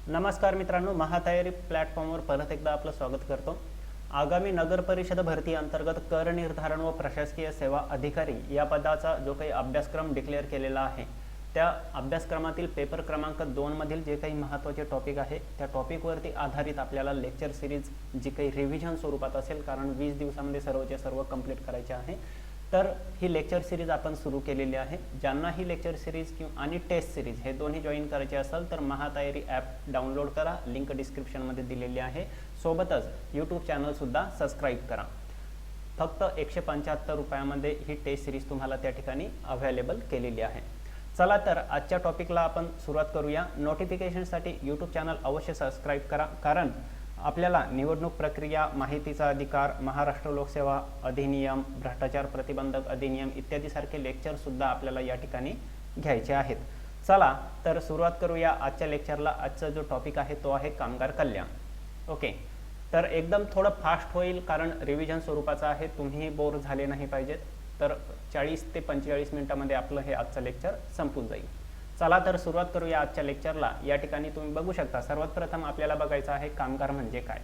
नमस्कार मित्रांनो, महातयारी प्लॅटफॉर्मवर परत एकदा आपलं स्वागत करतो। आगामी नगर परिषद भरती अंतर्गत कर निर्धारण व प्रशासकीय सेवा अधिकारी या पदाचा जो काही अभ्यासक्रम डिक्लेअर केलेला आहे त्या अभ्यासक्रमातील पेपर क्रमांक 2 मधील जे काही महत्त्वाचे टॉपिक आहे त्या टॉपिकवरती आधारित आपल्याला लेक्चर सिरीज जी काही रिव्हिजन स्वरूपात असेल, कारण 20 दिवसांमध्ये सर्वचे सर्व कंप्लीट करायचे आहे, तर ही लेक्चर सिरीज आपण सुरू केलेली आहे। ज्यांना ही लेक्चर सिरीज आणि टेस्ट सिरीज हे दोन्ही जॉईन करायचे असेल तर महातयारी ॲप डाउनलोड करा, लिंक डिस्क्रिप्शनमध्ये दिलेली आहे। सोबतच यूट्यूब चॅनल सुद्धा सबस्क्राईब करा। फक्त 175 रुपयामध्ये ही टेस्ट सिरीज तुम्हाला त्या ठिकाणी अवेलेबल केलेली आहे। चला तर आजच्या टॉपिकला आपण सुरुवात करूया। नोटिफिकेशनसाठी यूट्यूब चॅनल अवश्य सबस्क्राईब करा, कारण आपल्याला निवडणूक प्रक्रिया, माहितीचा अधिकार, महाराष्ट्र लोकसेवा अधिनियम, भ्रष्टाचार प्रतिबंधक अधिनियम इत्यादी सारखे लेक्चर सुद्धा आपल्याला या ठिकाणी घ्यायचे आहेत। चला तर सुरुवात करूया आजच्या लेक्चरला। आजचा जो टॉपिक आहे तो आहे कामगार कल्याण। ओके, तर एकदम थोडं फास्ट होईल कारण रिव्हिजन स्वरूपाचा आहे, तुम्ही बोर झाले नाही पाहिजेत। तर 40 ते 45 मिनिटांमध्ये आपलं हे आजचं लेक्चर संपून जाईल। चला तर सुरुवात करूया आजच्या लेक्चरला। या ठिकाणी तुम्ही बघू शकता, सर्वात प्रथम आपल्याला बघायचं आहे कामगार म्हणजे काय।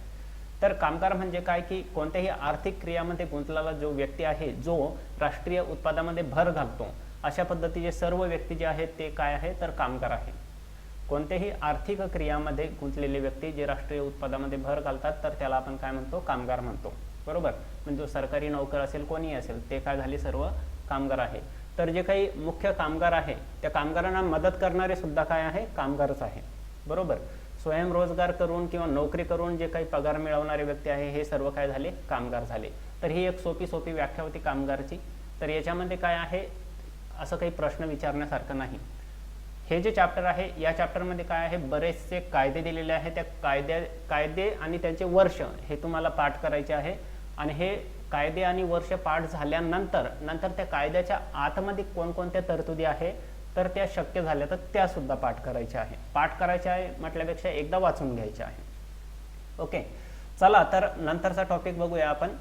तर कामगार म्हणजे काय की कोणत्याही आर्थिक क्रियामध्ये गुंतलेला जो व्यक्ती आहे, जो राष्ट्रीय उत्पादनामध्ये भर घालतो, अशा पद्धतीचे सर्व व्यक्ती जे आहेत ते काय आहे तर कामगार आहे। कोणत्याही आर्थिक क्रियामध्ये गुंतलेले व्यक्ती जे राष्ट्रीय उत्पादनामध्ये भर घालतात तर त्याला आपण काय म्हणतो, कामगार म्हणतो, बरोबर। म्हणजे सरकारी नोकर असेल, कोणी असेल, ते काय झाले, सर्व कामगार आहे। तर जे काही मुख्य कामगार आहे त्या कामगारांना मदत करणारे सुद्धा काय आहे, कामगारच आहे, बरोबर। स्वयंरोजगार करून किंवा नोकरी करून जे काही पगार मिळवणारे व्यक्ती आहे हे सर्व काय झाले, कामगार झाले। तर ही एक सोपी व्याख्या होती कामगारची। तर याच्यामध्ये काय आहे, असं काही प्रश्न विचारण्यासारखं नाही। हे जे चॅप्टर आहे या चॅप्टरमध्ये काय आहे, बरेचसे कायदे दिलेले आहेत। त्या कायदे आणि त्यांचे वर्ष हे तुम्हाला पाठ करायचे आहे। आणि हे कायदे आणि वर्ष पाठ झाल्यानंतर त्या कायद्याच्या आतमध्ये कोणकोणत्या तरतुदी आहे तर त्या शक्य झाल्या तर त्या सुद्धा पाठ करायच्या आहे। पाठ करायच्या आहे म्हटल्यापेक्षा एकदा वाचून घ्यायच्या आहे। ओके, चला तर नंतरचा टॉपिक बघूया आपण।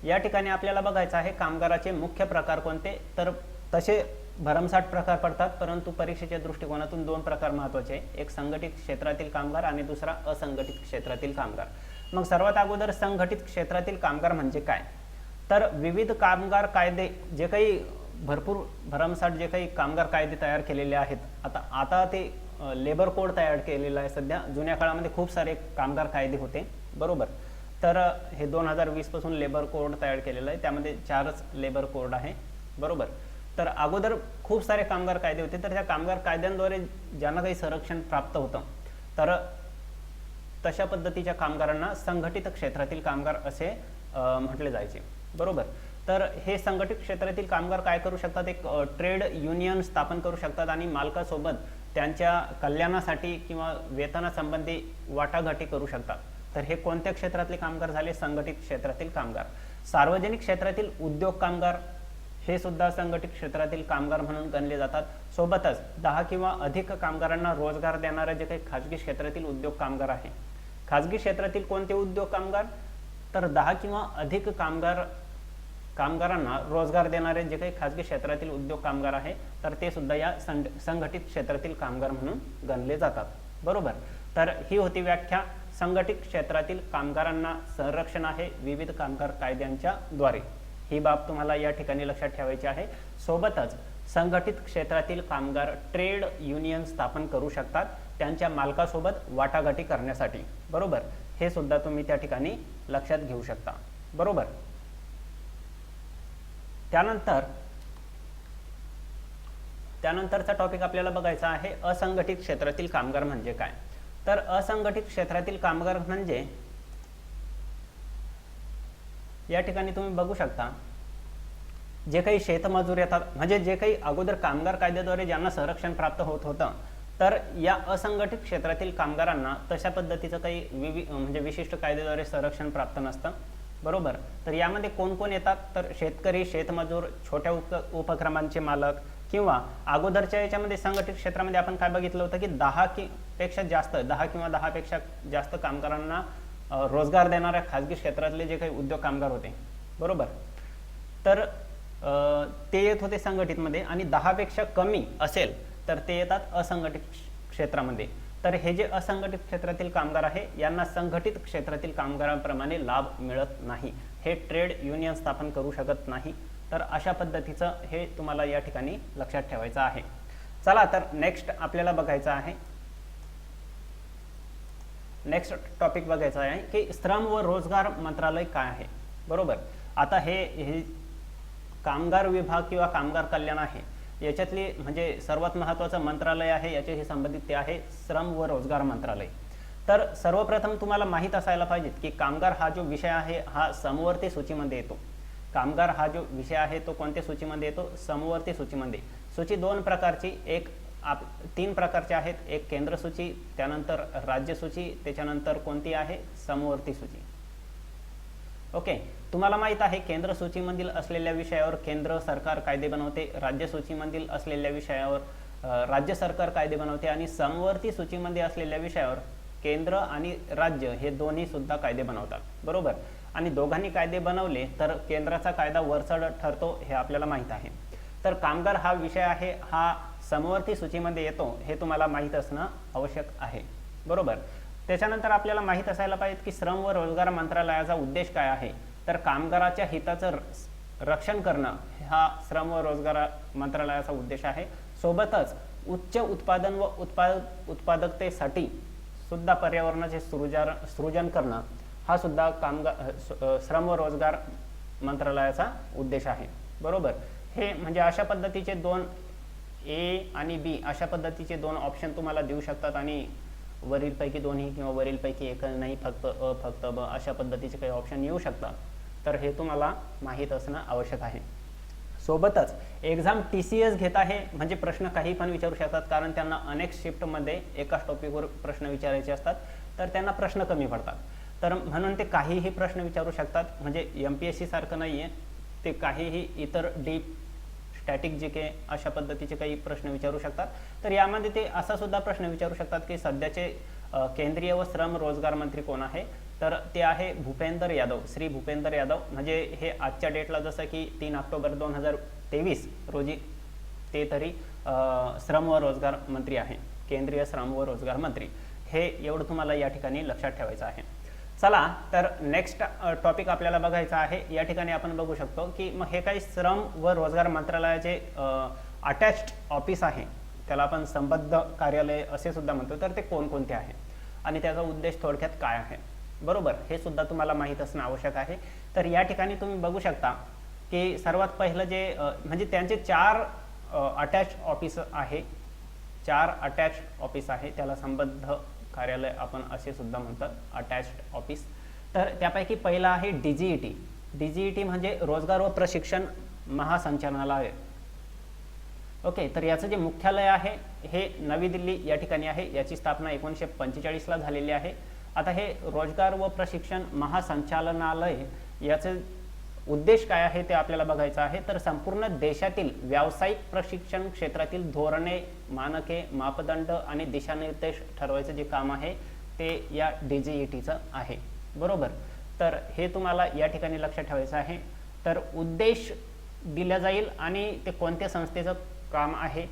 या ठिकाणी आपल्याला बघायचं आहे कामगाराचे मुख्य प्रकार कोणते। तर तसे भरमसाठ प्रकार पडतात, परंतु परीक्षेच्या दृष्टिकोनातून 2 प्रकार महत्त्वाचे आहे। एक संघटित क्षेत्रातील कामगार आणि दुसरा असंघटित क्षेत्रातील कामगार। मग सर्वात अगोदर संघटित क्षेत्रातील कामगार म्हणजे काय। तर विविध कामगार कायदे, जे काही भरपूर भरमसाठ जे काही कामगार कायदे तयार केलेले आहेत, आता ते लेबर कोड तयार केलेला आहे सध्या। जुन्या काळामध्ये खूप सारे कामगार कायदे होते, बरोबर। तर हे 2020 पासून लेबर कोड तयार केलेला आहे, त्यामध्ये 4च लेबर कोड आहे, बरोबर। तर अगोदर खूप सारे कामगार कायदे होते, तर त्या कामगार कायद्यांद्वारे ज्यांना काही संरक्षण प्राप्त होतं तर तशा पद्धतीच्या कामगारांना संघटित क्षेत्रातील कामगार असे म्हटले जायचे, बरोबर। तर हे संघटित क्षेत्रातील कामगार काय करू शकतात, एक ट्रेड युनियन स्थापन करू शकतात आणि मालकासोबत त्यांच्या कल्याणासाठी किंवा वेतनासंबंधी वाटाघाटी करू शकतात। तर हे कोणत्या क्षेत्रातले कामगार झाले, संघटित क्षेत्रातील कामगार। सार्वजनिक क्षेत्रातील उद्योग कामगार हे सुद्धा संघटित क्षेत्रातील कामगार म्हणून गणले जातात। सोबतच 10 किंवा अधिक कामगारांना रोजगार देणारे जे काही खाजगी क्षेत्रातील उद्योग कामगार आहे। खाजगी क्षेत्रातील कोणते उद्योग कामगार, तर 10 किंवा अधिक कामगारांना रोजगार देणारे जे काही खाजगी क्षेत्रातील उद्योग कामगार आहे तर ते सुद्धा या संघटित क्षेत्रातील कामगार म्हणून गणले जातात, बरोबर। तर ही होती व्याख्या। संघटित क्षेत्रातील कामगारांना संरक्षण आहे विविध कामगार कायद्यांच्या द्वारे। ही बाब तुम्हाला या ठिकाणी लक्षात ठेवायची आहे। सोबतच संघटित क्षेत्रातील कामगार ट्रेड युनियन स्थापन करू शकतात त्यांच्या मालकासोबत वाटाघाटी करण्यासाठी, बरोबर। हे सुद्धा तुम्ही त्या ठिकाणी लक्षात घेऊ शकता, बरोबर। त्यानंतरचा टॉपिक आपल्याला बघायचा आहे असंघटित क्षेत्रातील कामगार म्हणजे काय। तर असंघटित क्षेत्रातील कामगार म्हणजे या ठिकाणी तुम्ही बघू शकता जे काही शेतमजूर येतात, म्हणजे जे काही अगोदर कामगार कायद्याद्वारे ज्यांना संरक्षण प्राप्त होत होतं, तर या असंघटित क्षेत्रातील कामगारांना तशा पद्धतीचं काही म्हणजे विशिष्ट कायद्याद्वारे संरक्षण प्राप्त नसतं, बरोबर। तर यामध्ये कोण कोण येतात, तर शेतकरी, शेतमजूर, छोट्या उपक्रमांचे मालक, किंवा अगोदरच्या याच्यामध्ये संघटित क्षेत्रामध्ये आपण काय बघितलं होतं की 10 किंवा 10 पेक्षा जास्त कामगारांना रोजगार देणाऱ्या खाजगी क्षेत्रातले जे काही उद्योग कामगार होते, बरोबर। तर ते येत होते संघटित मध्ये, आणि 10 पेक्षा कमी असेल तर ते येतात असंघटित क्षेत्रामध्ये। तर हे जे असंघटित क्षेत्रातील कामगार आहे यांना संघटित क्षेत्रातील कामगारांप्रमाणे लाभ मिळत नाही, हे ट्रेड युनियन स्थापन करू शकत नाही। तर अशा पद्धतीचं हे तुम्हाला या ठिकाणी लक्षात ठेवायचं आहे। चला तर नेक्स्ट आपल्याला बघायचं आहे, नेक्स्ट टॉपिक बघायचा आहे की श्रम व रोजगार मंत्रालय काय आहे। बरोबर, आता हे कामगार विभाग किंवा कामगार कल्याण आहे, याच्यातली म्हणजे सर्वात महत्त्वाचं मंत्रालय आहे याच्याशी संबंधित ते आहे श्रम व रोजगार मंत्रालय। तर सर्वप्रथम तुम्हाला माहीत असायला पाहिजे की कामगार हा जो विषय आहे हा समवर्ती सूचीमध्ये येतो। कामगार हा जो विषय आहे तो कोणत्या सूचीमध्ये येतो? समवर्ती सूचीमध्ये। सूची दोन प्रकारची, तीन प्रकारचे आहेत, एक केंद्र सूची, त्यानंतर राज्य सूची, त्याच्यानंतर कोणती आहे? समवर्ती सूची। ओके, तुम्हाला माहित आहे केंद्र सूचीमधील असलेल्या विषयावर केंद्र सरकार कायदे बनवते, राज्य सूचीमधील असलेल्या विषयावर राज्य सरकार कायदे बनवते आणि समवर्ती सूचीमध्ये असलेल्या विषयावर केंद्र आणि राज्य हे दोन्ही सुद्धा कायदे बनवतात। बरोबर, आणि दोघांनी कायदे बनवले तर केंद्राचा कायदा वरचढ ठरतो हे आपल्याला माहित आहे। तर कामगार हा विषय आहे हा समवर्ती सूचीमध्ये येतो हे तुम्हाला माहित असणं आवश्यक आहे। बरोबर, त्याच्यानंतर आपल्याला माहित असायला पाहिजे की श्रम व रोजगार मंत्रालयाचा उद्देश काय आहे। तर कामगाराच्या हिताचं रक्षण करणं हा श्रम व रोजगार मंत्रालयाचा उद्देश आहे। सोबतच उच्च उत्पादन व उत्पादकतेसाठी सुद्धा पर्यावरणाचे सृजन करणं हा सुद्धा श्रम व रोजगार मंत्रालयाचा उद्देश आहे। बरोबर, हे म्हणजे अशा पद्धतीचे दोन ए आणि बी अशा पद्धतीचे दोन ऑप्शन तुम्हाला देऊ शकतात आणि वरीलपैकी दोन्ही किंवा वरीलपैकी एक नाही, फक्त अ फक्त ब अशा पद्धतीचे काही ऑप्शन येऊ शकतात। तर हे तुम्हाला माहीत असणं आवश्यक आहे। सोबतच एक्झाम TCS घेत आहे म्हणजे प्रश्न काही पण विचारू शकतात, कारण त्यांना अनेक शिफ्टमध्ये एकाच टॉपिकवर प्रश्न विचारायचे असतात, तर त्यांना प्रश्न कमी पडतात। तर म्हणून ते काहीही प्रश्न विचारू शकतात, म्हणजे MPSC सारखं नाही आहे, ते काहीही इतर डीप स्टॅटिक GK अशा पद्धतीचे काही प्रश्न विचारू शकतात। तर यामध्ये ते असा सुद्धा प्रश्न विचारू शकतात की सध्याचे केंद्रीय व श्रम रोजगार मंत्री कोण आहे? तर ते आहे भूपेंद्र यादव, श्री भूपेंद्र यादव। म्हणजे हे आजच्या डेटला जसं की 3 ऑक्टोबर 2023 रोजी ते तरी श्रम व रोजगार मंत्री आहे, केंद्रीय श्रम व रोजगार मंत्री। हे एवढं तुम्हाला या ठिकाणी लक्षात ठेवायचं आहे। चला तर नेक्स्ट टॉपिक आपल्याला बघायचा आहे। या ठिकाणी आपण बघू शकतो की मग हे काही श्रम व रोजगार मंत्रालयाचे अटॅच्ड ऑफिस आहे, त्याला आपण संबद्ध कार्यालय असे सुद्धा म्हणतो। तर ते कोणकोणते आहे आणि त्याचा उद्देश थोडक्यात काय आहे? बरोबर, हे सुद्धा तुम्हाला माहीत असणं आवश्यक आहे। तर या ठिकाणी तुम्ही बघू शकता की सर्वात पहिलं जे म्हणजे त्यांचे 4 अटॅच्ड ऑफिस आहे, 4 अटॅच्ड ऑफिस आहे, त्याला संबद्ध कार्यालय आपण असे सुद्धा म्हणतात, अटॅच्ड ऑफिस। तर त्यापैकी पहिला आहे DGET। DGET म्हणजे रोजगार व प्रशिक्षण महासंचालनालय। ओके, तर याचं जे मुख्यालय आहे हे नवी दिल्ली या ठिकाणी आहे, याची स्थापना 1945 ला झालेली आहे। आता हे रोजगार व प्रशिक्षण महासंचालनालय याचे उद्देश काय आहे ते आपल्याला बघायचं आहे। तर संपूर्ण देशातील व्यावसायिक प्रशिक्षण क्षेत्रातील धोरणे, मानके, मापदंड आणि दिशानिर्देश ठरवायचं जे काम आहे ते या DGETचं आहे। बरोबर, तर हे तुम्हाला या ठिकाणी लक्षात ठेवायचं आहे। तर उद्देश दिला जाईल आणि ते कोणत्या संस्थेचं काम आहे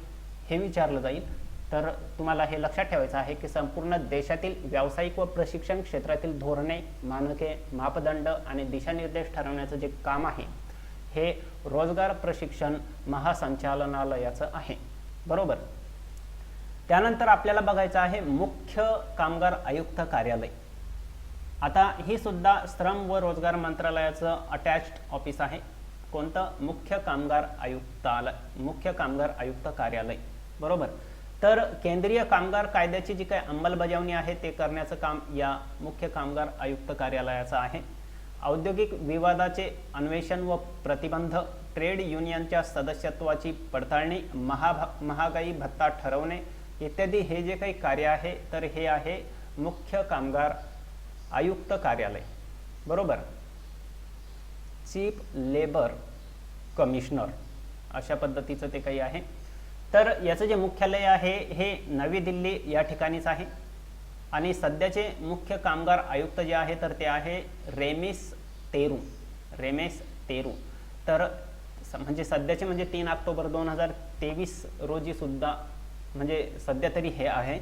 हे विचारलं जाईल। तर तुम्हाला हे लक्षात ठेवायचं आहे की संपूर्ण देशातील व्यावसायिक व प्रशिक्षण क्षेत्रातील धोरणे, मानके, मापदंड आणि दिशानिर्देश ठरवण्याचं जे काम आहे हे रोजगार प्रशिक्षण महासंचालनालयाचं आहे। बरोबर, त्यानंतर आपल्याला बघायचं आहे मुख्य कामगार आयुक्त कार्यालय। आता ही सुद्धा श्रम व रोजगार मंत्रालयाचं अटॅच्ड ऑफिस आहे। कोणतं? मुख्य कामगार आयुक्त कार्यालय। बरोबर, तर केंद्रीय कामगार कायद्याची जी काही अंमलबजावणी आहे ते करण्याचं काम या मुख्य कामगार आयुक्त कार्यालयाचं आहे। औद्योगिक विवादाचे अन्वेषण व प्रतिबंध, ट्रेड युनियनच्या सदस्यत्वाची पडताळणी, महागाई भत्ता ठरवणे इत्यादी हे जे काही कार्य आहे तर हे आहे मुख्य कामगार आयुक्त कार्यालय। बरोबर, चीफ लेबर कमिशनर अशा पद्धतीचं ते काही आहे। तर याचं जे मुख्यालय आहे हे नवी दिल्ली या ठिकाणीच आहे आणि सध्याचे मुख्य कामगार आयुक्त जे आहे तर ते आहे रेमेश तेरू। तर म्हणजे सध्याचे म्हणजे 3 ऑक्टोबर 2023 रोजी सुद्धा म्हणजे सध्या तरी हे आहे।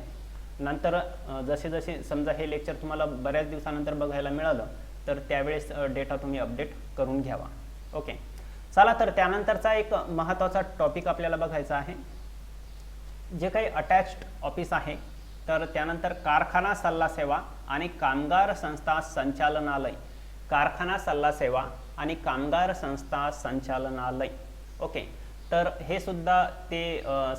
नंतर जसे जसे समजा हे लेक्चर तुम्हाला बऱ्याच दिवसानंतर बघायला मिळालं तर त्यावेळेस डेटा तुम्ही अपडेट करून घ्यावा. ओके, चला तर त्यानंतरचा एक महत्त्वाचा टॉपिक आपल्याला बघायचा आहे. जे काही अटॅच्ड ऑफिस आहे तर त्यानंतर कारखाना सल्ला सेवा आणि कामगार संस्था संचालनालय, कारखाना सल्ला सेवा आणि कामगार संस्था संचालनालय. ओके, तर हे सुद्धा ते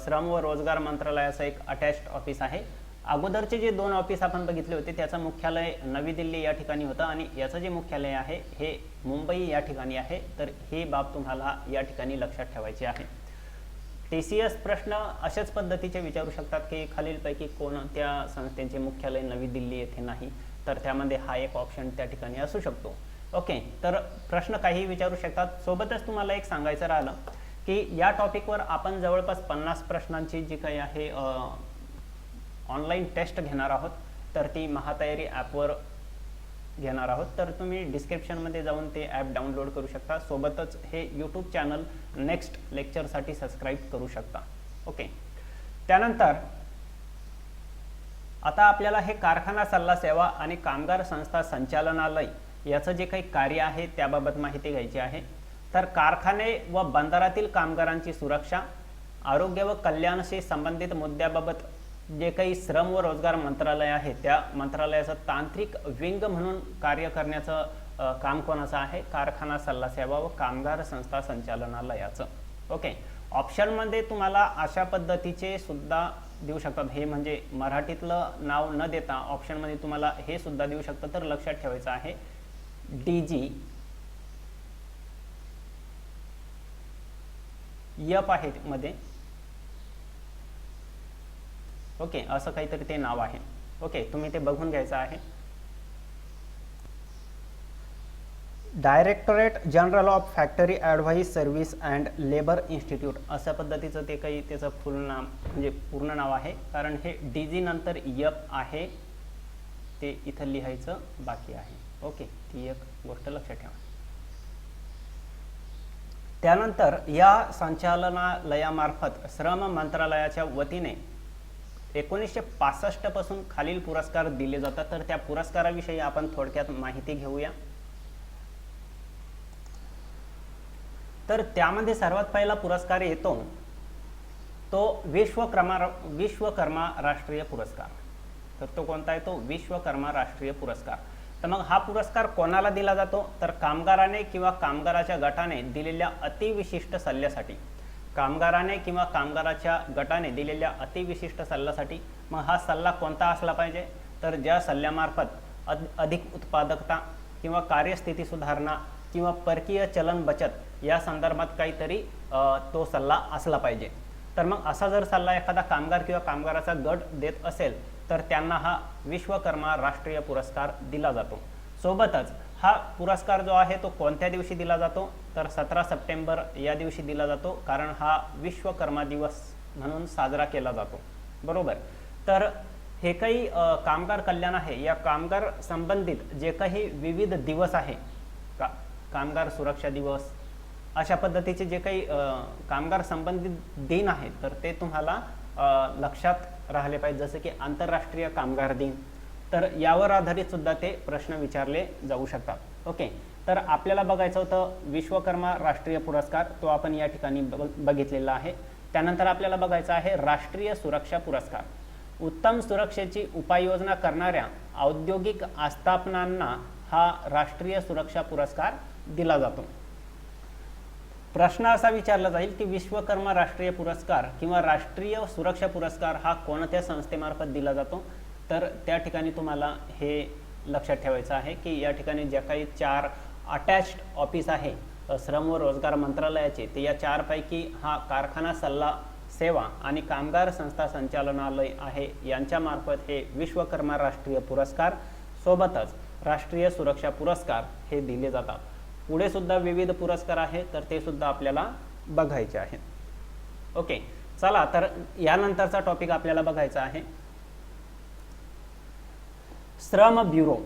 श्रम व रोजगार मंत्रालयाचं एक अटॅच्ड ऑफिस आहे. अगोदरचे जे 2 ऑफिस आपण बघितले होते त्याचं मुख्यालय नवी दिल्ली या ठिकाणी होतं आणि याचं जे मुख्यालय आहे हे मुंबई या ठिकाणी आहे. तर ही बाब तुम्हाला या ठिकाणी लक्षात ठेवायची आहे. TCS प्रश्न अशाच पद्धतीचे विचारू शकतात की खालीलपैकी कोणत्या संस्थेचे मुख्यालय नवी दिल्ली येथे नाही, तर त्यामध्ये हा एक ऑप्शन त्या ठिकाणी असू शकतो. ओके, तर प्रश्न काही विचारू शकतात. सोबतच तुम्हाला एक सांगायचं राहिलं की या टॉपिकवर आपण जवळपास 50 प्रश्नांची जी काही आहे ऑनलाईन टेस्ट घेणार आहोत, तर ती महातयारी ॲपवर घेणार आहोत. तर तुम्ही डिस्क्रिप्शनमध्ये जाऊन ते ॲप डाउनलोड करू शकता. सोबतच हे यूट्यूब चॅनल नेक्स्ट लेक्चरसाठी सबस्क्राईब करू शकता. ओके, त्यानंतर आता आपल्याला हे कारखाना सल्ला सेवा आणि कामगार संस्था संचालनालय याचं जे काही कार्य आहे त्याबाबत माहिती घ्यायची आहे. तर कारखाने व बंदरातील कामगारांची सुरक्षा, आरोग्य व कल्याणाशी संबंधित मुद्द्याबाबत जे काही श्रम व रोजगार मंत्रालय आहे त्या मंत्रालयाचं तांत्रिक विंग म्हणून कार्य करण्याचं काम कोणाचं आहे? कारखाना सल्ला सेवा व कामगार संस्था संचालनालयाचं. ओके, ऑप्शनमध्ये तुम्हाला अशा पद्धतीचे सुद्धा देऊ शकतात. हे म्हणजे मराठीतलं नाव न देता ऑप्शनमध्ये तुम्हाला हे सुद्धा देऊ शकतं. तर लक्षात ठेवायचं आहे DG यप आहे मध्ये. ओके, असं काहीतरी ते नाव आहे. ओके, तुम्ही ते बघून घ्यायचं आहे. Directorate general of factory advice service and labour institute अशा पद्धतीचं ते काही त्याचं फुल नाम म्हणजे पूर्ण नाव आहे. कारण हे DG नंतर यप आहे ते इथं लिहायचं बाकी आहे. ओके, ती एक गोष्ट लक्षात ठेवा. त्यानंतर या संचालनालयामार्फत श्रम मंत्रालयाच्या वतीने 1965 पासून खालील पुरस्कार दिले जातात. तर त्या पुरस्काराविषयी आपण थोडक्यात माहिती घेऊया. तर त्यामध्ये सर्वात पहिला पुरस्कार येतो तो विश्वकर्मा राष्ट्रीय पुरस्कार. तर तो कोणता आहे? तो विश्वकर्मा राष्ट्रीय पुरस्कार. तर मग हा पुरस्कार कोणाला दिला जातो? तर कामगाराने किंवा कामगाराच्या गटाने दिलेल्या अतिविशिष्ट सल्ल्यासाठी, कामगाराने किंवा कामगाराच्या गटाने दिलेल्या अतिविशिष्ट सल्ल्यासाठी. मग हा सल्ला कोणता असला पाहिजे? तर ज्या सल्ल्यामार्फत अधिक उत्पादकता किंवा कार्यस्थिती सुधारणा किंवा परकीय चलन बचत या संदर्भात काहीतरी तो सल्ला असला पाहिजे. तर मग असा जर सल्ला एखादा कामगार किंवा कामगाराचा गट देत असेल तर त्यांना हा विश्वकर्मा राष्ट्रीय पुरस्कार दिला जातो. सोबतच हा पुरस्कार जो आहे तो कोणत्या दिवशी दिला जातो? तर 17 सप्टेंबर या दिवशी दिला जातो, कारण हा विश्वकर्मा दिवस म्हणून साजरा केला जातो. बरोबर. तर हे काही कामगार कल्याण आहे, या कामगार संबंधित जे काही विविध दिवस आहे, कामगार सुरक्षा दिवस अशा पद्धतीचे जे काही कामगार संबंधित दिन आहेत तर ते तुम्हाला लक्षात राहिले पाहिजे. जसे की आंतरराष्ट्रीय कामगार दिन, तर यावर आधारित सुद्धा ते प्रश्न विचारले जाऊ शकतात. ओके, तर आपल्याला बघायचं होतं विश्वकर्मा राष्ट्रीय पुरस्कार, तो आपण या ठिकाणी बघितलेला आहे. त्यानंतर आपल्याला बघायचा आहे राष्ट्रीय सुरक्षा पुरस्कार. उत्तम सुरक्षेची उपाययोजना करणाऱ्या औद्योगिक आस्थापनांना हा राष्ट्रीय सुरक्षा पुरस्कार दिला जातो. प्रश्न असा विचारला जाईल की विश्वकर्मा राष्ट्रीय पुरस्कार किंवा राष्ट्रीय सुरक्षा पुरस्कार हा कोणत्या संस्थेमार्फत दिला जातो? तर त्या ठिकाणी तुम्हाला हे लक्षात ठेवायचं आहे की या ठिकाणी ज्या काही 4 अटॅच्ड ऑफिस आहे श्रम व रोजगार मंत्रालयाचे, ते या 4 पैकी हा कारखाना सल्ला सेवा आणि कामगार संस्था संचालनालय आहे, यांच्यामार्फत हे विश्वकर्मा राष्ट्रीय पुरस्कार सोबतच राष्ट्रीय सुरक्षा पुरस्कार हे दिले जातात. पुढे सुद्धा विविध पुरस्कार आहेत, तर ते सुद्धा आपल्याला बघायचे आहेत. ओके, चला तर यानंतरचा टॉपिक आपल्याला बघायचा आहे श्रम ब्युरो.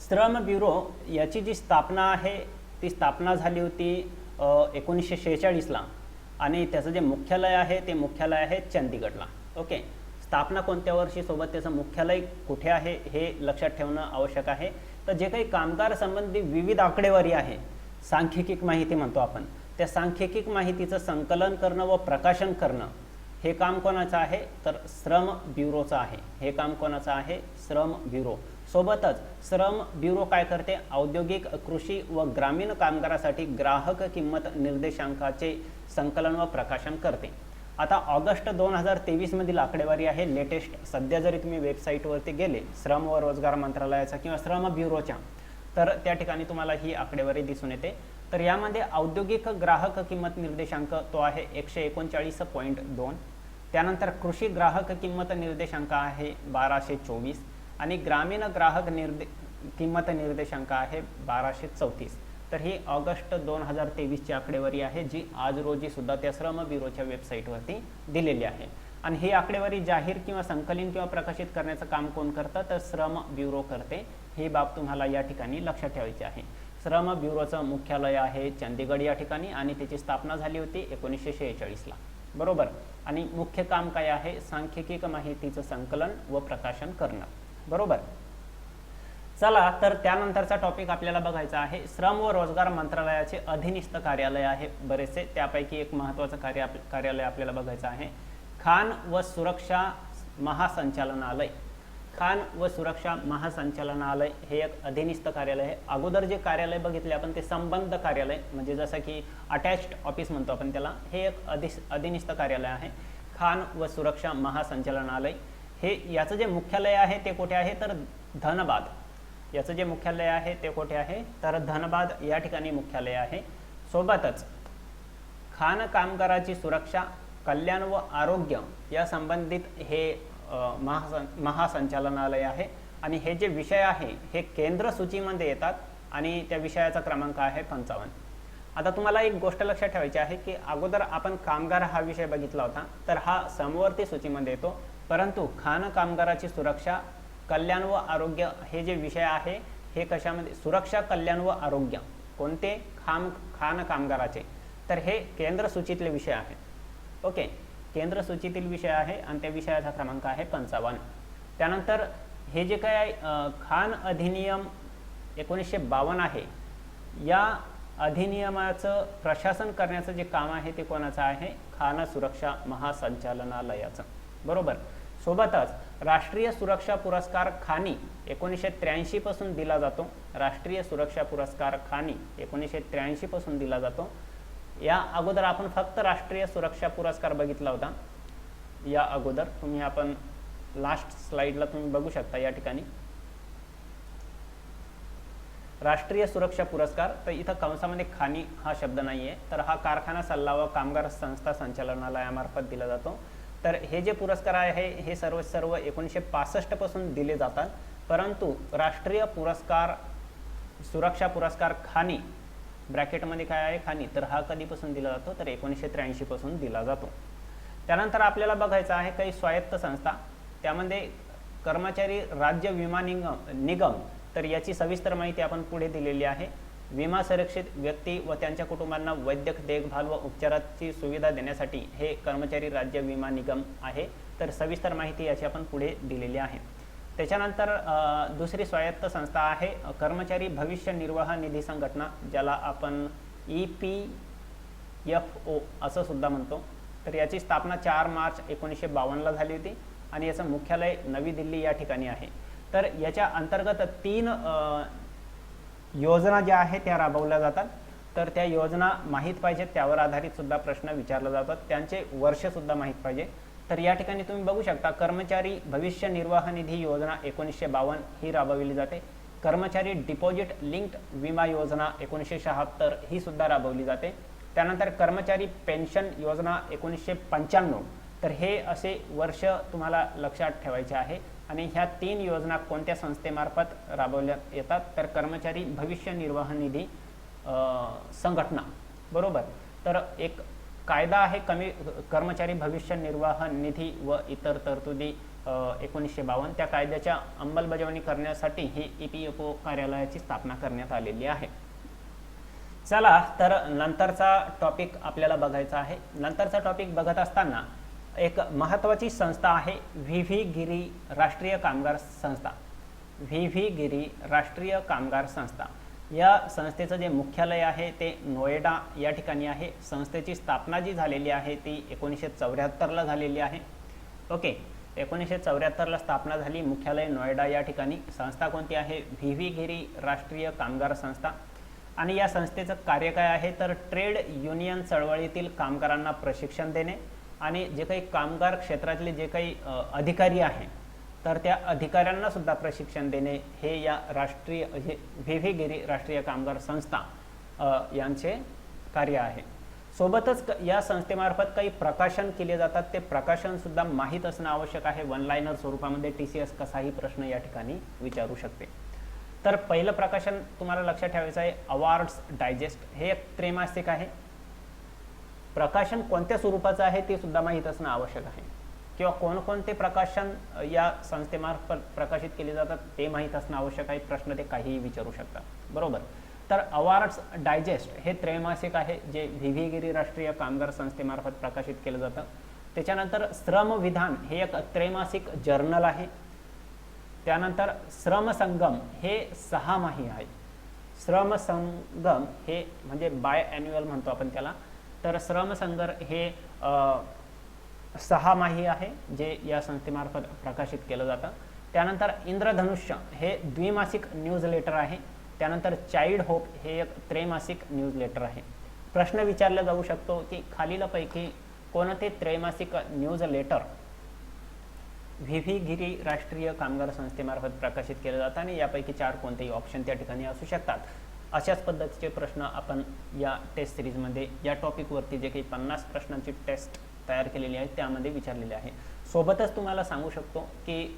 श्रम ब्युरो याची जी स्थापना आहे ती स्थापना झाली होती 1946ला आणि त्याचं जे मुख्यालय आहे ते मुख्यालय आहे चंदीगडला. ओके, स्थापना कोणत्या वर्षी, सोबत त्याचं मुख्यालय कुठे आहे हे लक्षात ठेवणं आवश्यक आहे. तर जे काही कामगार संबंधी विविध आकडेवारी आहे, सांख्यिकी माहिती म्हणतो आपण, त्या सांख्यिकी माहितीचं संकलन करणं व प्रकाशन करणं हे काम कोणाचं आहे, तर श्रम ब्युरोचं आहे. हे काम कोणाचं आहे, श्रम ब्युरो. सोबतच श्रम ब्युरो काय करते, औद्योगिक, कृषी व ग्रामीण कामगारासाठी ग्राहक किंमत निर्देशांकाचे संकलन व प्रकाशन करते. आता ऑगस्ट 2023 मधील आकडेवारी आहे, लेटेस्ट. सध्या जरी तुम्ही वेबसाईटवरती गेले श्रम व रोजगार मंत्रालयाचा किंवा श्रम ब्युरोच्या, तर त्या ठिकाणी तुम्हाला ही आकडेवारी दिसून येते. तर यामध्ये औद्योगिक ग्राहक किंमत निर्देशांक तो आहे 139.2. त्यानंतर कृषी ग्राहक किंमत निर्देशांक आहे 1224 आणि ग्रामीण ग्राहक किंमत निर्देशांक आहे 1234. तर ही ऑगस्ट 2023 ची आकडेवारी आहे, जी आज रोजी सुद्धा त्या श्रम ब्युरोच्या वेबसाईटवरती दिलेली आहे. आणि ही आकडेवारी जाहीर किंवा संकलित किंवा प्रकाशित करण्याचं काम कोण करतं, तर श्रम ब्युरो करते. ही बाब तुम्हाला या ठिकाणी लक्षात ठेवायची आहे. श्रम ब्युरोचं मुख्यालय आहे चंदीगड या ठिकाणी आणि त्याची स्थापना झाली होती 1946 ला, बरोबर. आणि मुख्य काम काय आहे, सांख्यिकी माहितीचं संकलन व प्रकाशन करणं, बरोबर. चला, तर त्यानंतरचा टॉपिक आपल्याला बघायचा आहे, श्रम व रोजगार मंत्रालयाचे अधीनस्थ कार्यालय आहे बरेचसे. त्यापैकी एक महत्त्वाचं कार्यालय आपल्याला बघायचं आहे, खाण व सुरक्षा महासंचालनालय. खाण व सुरक्षा महासंचालनालय हे एक अधीनस्थ कार्यालय आहे. अगोदर जे कार्यालय बघितले आपण ते संबंध कार्यालय, म्हणजे जसं की अटॅच्ड ऑफिस म्हणतो आपण त्याला, हे एक अधीनस्थ कार्यालय आहे. खाण व सुरक्षा महासंचालनालय हे याचं जे मुख्यालय आहे ते कुठे आहे, तर धनबाद. याचं जे मुख्यालय आहे ते कुठे आहे, तर धनबाद या ठिकाणी मुख्यालय आहे. सोबतच खाण कामगाराची सुरक्षा, कल्याण व आरोग्य या संबंधित हे महासंचालनालय आहे. आणि हे जे विषय आहे हे केंद्र सूचीमध्ये येतात आणि त्या विषयाचा क्रमांक आहे 55. आता तुम्हाला एक गोष्ट लक्षात ठेवायची आहे की अगोदर आपण कामगार हा विषय बघितला होता, तर हा समवर्ती सूचीमध्ये येतो, परंतु खाण कामगाराची सुरक्षा, कल्याण व आरोग्य हे जे विषय आहे हे कशामध्ये, सुरक्षा, कल्याण व आरोग्य, कोणते, खाण कामगाराचे, तर हे केंद्र सूचीतले विषय आहेत. ओके, केंद्र सूचीतील विषय आहे आणि त्या विषयाचा क्रमांक आहे 55. त्यानंतर हे जे काय खाण अधिनियम 1952 आहे, या अधिनियमाचं प्रशासन करण्याचं जे काम आहे ते कोणाचं आहे, खाण सुरक्षा महासंचालनालयाचं, बरोबर. सोबतच राष्ट्रीय सुरक्षा पुरस्कार खाणी 1983 पासून दिला जातो. राष्ट्रीय सुरक्षा पुरस्कार खाणी 1983 पासून दिला जातो. या अगोदर आपण फक्त राष्ट्रीय सुरक्षा पुरस्कार बघितला होता. या अगोदर तुम्ही आपण लास्ट स्लाइडला तुम्ही बघू शकता या ठिकाणी राष्ट्रीय सुरक्षा पुरस्कार. तर इथं कंसामध्ये खाणी हा शब्द नाहीये, तर हा कारखाना सल्ला व कामगार संस्था संचालनालयामार्फत दिला जातो. तर हे जे पुरस्कार आहे हे सर्व 1965 पासून दिले जातात, परंतु राष्ट्रीय पुरस्कार सुरक्षा पुरस्कार खाणी ब्रॅकेटमध्ये काय आहे, खाणी, तर हा कधीपासून दिला जातो, तर 1983 पासून दिला जातो. त्यानंतर आपल्याला बघायचं आहे काही स्वायत्त संस्था, त्यामध्ये कर्मचारी राज्य विमा निगम, तर याची सविस्तर माहिती आपण पुढे दिलेली आहे. विमा संरक्षित व्यक्ती व त्यांच्या कुटुंबांना वैद्यक देखभाल व उपचाराची सुविधा देण्यासाठी हे कर्मचारी राज्य विमा निगम आहे. तर सविस्तर माहिती याची आपण पुढे दिलेली आहे. त्याच्यानंतर दुसरी स्वायत्त संस्था आहे कर्मचारी भविष्य निर्वाह निधी संघटना, ज्याला आपण EPFO असं सुद्धा म्हणतो. तर याची स्थापना 4 मार्च 1952 ला झाली होती आणि याचं मुख्यालय नवी दिल्ली या ठिकाणी आहे. तर याच्या अंतर्गत 3 योजना ज्या आहेत त्या राबवल्या जातात. तर त्या योजना माहीत पाहिजेत, त्यावर आधारित सुद्धा प्रश्न विचारले जातात, त्यांचे वर्ष सुद्धा माहीत पाहिजे. तर या ठिकाणी तुम्ही बघू शकता कर्मचारी भविष्य निर्वाह निधी योजना 1952 ही राबवली जाते. कर्मचारी डिपॉझिट लिंक्ड विमा योजना 1976 ही सुद्धा राबवली जाते. त्यानंतर कर्मचारी पेन्शन योजना 1995. तर हे असे वर्ष तुम्हाला लक्षात ठेवायचे आहे. आणि ह्या 3 योजना कोणत्या संस्थेमार्फत राबवल्या येतात, तर कर्मचारी भविष्य निर्वाह निधी संघटना, बरोबर. तर एक कायदा आहे कर्मचारी भविष्य निर्वाह निधी व इतर तरतुदी 1952, त्या कायद्याच्या अंमलबजावणी करण्यासाठी ही EPFO कार्यालयाची स्थापना करण्यात आलेली आहे. चला, तर नंतरचा टॉपिक आपल्याला बघायचा आहे. नंतरचा टॉपिक बघत असताना एक महत्त्वाची संस्था आहे व्ही व्ही गिरी राष्ट्रीय कामगार संस्था. व्ही व्ही गिरी राष्ट्रीय कामगार संस्था या संस्थेचं जे मुख्यालय आहे ते नोएडा या ठिकाणी आहे. संस्थेची स्थापना जी झालेली आहे ती 1974ला झालेली आहे. ओके, 1974ला स्थापना झाली. मुख्यालय नोएडा या ठिकाणी. संस्था कोणती आहे? व्ही व्ही गिरी राष्ट्रीय कामगार संस्था. आणि या संस्थेचं कार्य काय आहे तर ट्रेड युनियन चळवळीतील कामगारांना प्रशिक्षण देणे आणि जे काही कामगार क्षेत्रातले जे काही अधिकारी आहे तर त्या अधिकाऱ्यांना सुद्धा प्रशिक्षण देणे हे या राष्ट्रीय व्ही व्ही गिरी राष्ट्रीय कामगार संस्था यांचे कार्य आहे. सोबतच या संस्थेमार्फत काही प्रकाशन केले जातात. ते प्रकाशन सुद्धा माहीत असणं आवश्यक आहे. वन लाइनर स्वरूपामध्ये TCS कसाही प्रश्न या ठिकाणी विचारू शकते. तर पहिलं प्रकाशन तुम्हाला लक्षात ठेवायचं आहे अवॉर्ड्स डायजेस्ट. हे एक त्रैमासिक आहे. प्रकाशन कोणत्या स्वरूपाचं आहे ते सुद्धा माहीत असणं आवश्यक आहे, किंवा कोणकोणते प्रकाशन या संस्थेमार्फत प्रकाशित केले जातात ते माहीत असणं आवश्यक आहे. प्रश्न ते काहीही विचारू शकतात, बरोबर. तर अवॉर्ड्स डायजेस्ट हे त्रैमासिक आहे जे व्ही व्ही गिरी राष्ट्रीय कामगार संस्थेमार्फत प्रकाशित केलं जातं. त्याच्यानंतर श्रम विधान हे एक त्रैमासिक जर्नल आहे. त्यानंतर श्रम संगम हे 6 माही आहे. श्रम संगम हे म्हणजे बाय ॲन्युअल म्हणतो आपण त्याला. तर श्रम संगम हे 6 माही आहे जे या संस्थेमार्फत प्रकाशित केलं जातं. त्यानंतर इंद्रधनुष्य हे द्विमासिक न्यूजलेटर आहे. त्यानंतर चाइल्ड होप हे एक त्रैमासिक न्यूजलेटर आहे. प्रश्न विचारला जाऊ शकतो की खालीलपैकी कोणते त्रैमासिक न्यूजलेटर व्ही व्ही गिरी राष्ट्रीय कामगार संस्थेमार्फत प्रकाशित केलं जातं आणि यापैकी 4 कोणतेही ऑप्शन त्या ठिकाणी असू शकतात. अशाच पद्धतीचे प्रश्न आपण या टेस्ट सिरीजमध्ये या टॉपिकवरती जे काही 50 प्रश्नांची टेस्ट तयार केलेली आहे त्यामध्ये विचारलेले आहे. सोबतच तुम्हाला सांगू शकतो की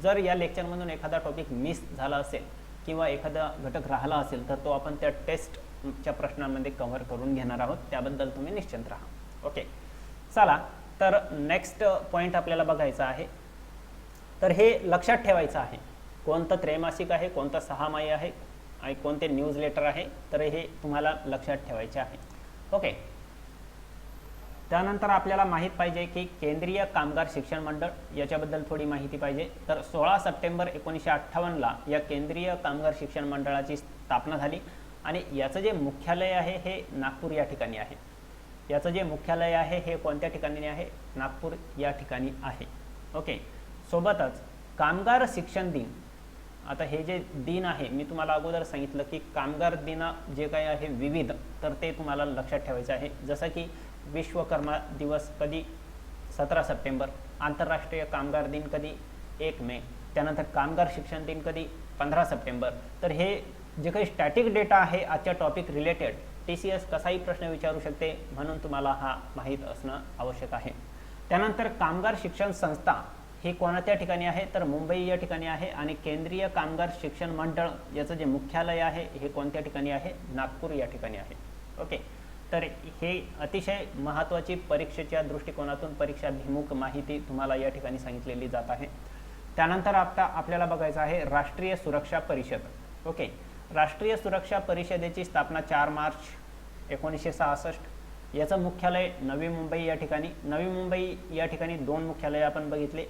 जर या लेक्चरमधून एखादा टॉपिक मिस झाला असेल किंवा एखादा घटक राहिला असेल तर तो आपण त्या टेस्टच्या प्रश्नांमध्ये कव्हर करून घेणार आहोत. त्याबद्दल तुम्ही निश्चिंत राहा. ओके, चला तर नेक्स्ट पॉईंट आपल्याला बघायचा आहे. तर हे लक्षात ठेवायचं आहे कोणतं त्रैमासिक आहे, कोणतं 6 माही आहे आणि कोणते न्यूजलेटर आहे. तर हे तुम्हाला लक्षात ठेवायचे आहे. ओके, त्यानंतर आपल्याला माहीत पाहिजे की केंद्रीय कामगार शिक्षण मंडळ याच्याबद्दल थोडी माहिती पाहिजे. तर 16 सप्टेंबर 1958ला या केंद्रीय कामगार शिक्षण मंडळाची स्थापना झाली आणि याचं जे मुख्यालय आहे हे नागपूर या ठिकाणी आहे. याचं जे मुख्यालय आहे हे कोणत्या ठिकाणी आहे? नागपूर या ठिकाणी आहे. ओके, सोबतच कामगार शिक्षण दिन. आता हे जे दिन आहे मी तुम्हाला अगोदर सांगितलं की कामगार दिन जे काही आहे विविध, तर ते तुम्हाला लक्षात ठेवायचं आहे. जसं की विश्वकर्मा दिवस कधी 17 सप्टेंबर, आंतरराष्ट्रीय कामगार दिन कधी 1 मे, त्यानंतर कामगार शिक्षण दिन कधी 15 सप्टेंबर. तर हे जे काही स्टॅटिक डेटा आहे आजच्या टॉपिक रिलेटेड TCS कसाही प्रश्न विचारू शकते, म्हणून तुम्हाला हा माहीत असणं आवश्यक आहे. त्यानंतर कामगार शिक्षण संस्था ही कोणत्या ठिकाणी आहे तर मुंबई या ठिकाणी आहे आणि केंद्रीय कामगार शिक्षण मंडळ याचं जे मुख्यालय आहे हे कोणत्या ठिकाणी आहे? नागपूर या ठिकाणी आहे. ओके, तर हे अतिशय महत्त्वाची परीक्षेच्या दृष्टिकोनातून परीक्षाभिमुख माहिती तुम्हाला या ठिकाणी सांगितलेली जात आहे. त्यानंतर आता आपल्याला बघायचं आहे राष्ट्रीय सुरक्षा परिषद. ओके, राष्ट्रीय सुरक्षा परिषदेची स्थापना 4 मार्च 1966. याचं मुख्यालय नवी मुंबई या ठिकाणी. नवी मुंबई या ठिकाणी 2 मुख्यालय आपण बघितले,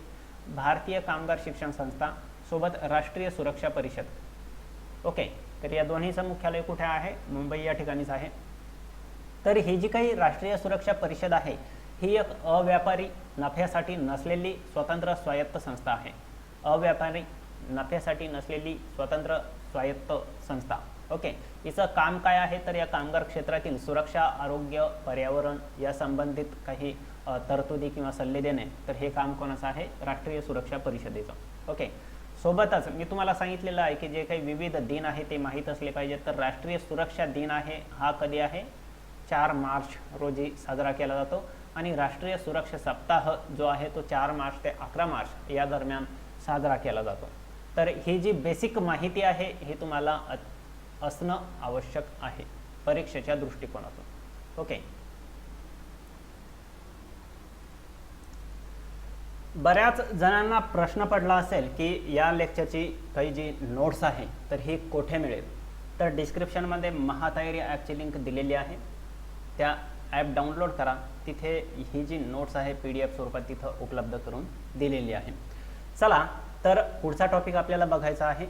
भारतीय कामगार शिक्षण संस्था सोबत राष्ट्रीय सुरक्षा परिषद. ओके, तर या दोन्हीचं मुख्यालय कुठे आहे? मुंबई या ठिकाणीच आहे. तर ही जी काही राष्ट्रीय सुरक्षा परिषद आहे ही एक अव्यापारी नफ्यासाठी नसलेली स्वतंत्र स्वायत्त संस्था आहे. अव्यापारी नफ्यासाठी नसलेली स्वतंत्र स्वायत्त संस्था. ओके, हिचं काम काय आहे तर या कामगार क्षेत्रातील सुरक्षा, आरोग्य, पर्यावरण या संबंधित काही तरतुदी किंवा सल्ले देणे, तर हे काम कोणाचं आहे? राष्ट्रीय सुरक्षा परिषदेचं. ओके, सोबतच मी तुम्हाला सांगितलेलं आहे की जे काही विविध दिन आहे ते माहीत असले पाहिजेत. तर राष्ट्रीय सुरक्षा दिन आहे हा कधी आहे? 4 मार्च रोजी साजरा केला जातो आणि राष्ट्रीय सुरक्षा सप्ताह जो आहे तो 4 मार्च ते 11 मार्च या दरम्यान साजरा केला जातो. तर ही जी बेसिक माहिती आहे ही तुम्हाला असणं आवश्यक आहे परीक्षेच्या दृष्टिकोनातून. ओके, बऱ्याच जणांना प्रश्न पडला असेल की या लेक्चरची काही जी नोट्स आहे तर ही कोठे मिळेल? तर डिस्क्रिप्शनमध्ये महातयारी ॲपची लिंक दिलेली आहे. त्या ॲप डाउनलोड करा तिथे ही जी नोट्स आहे PDF स्वरूपात तिथं उपलब्ध करून दिलेली आहे. चला तर पुढचा टॉपिक आपल्याला बघायचा आहे.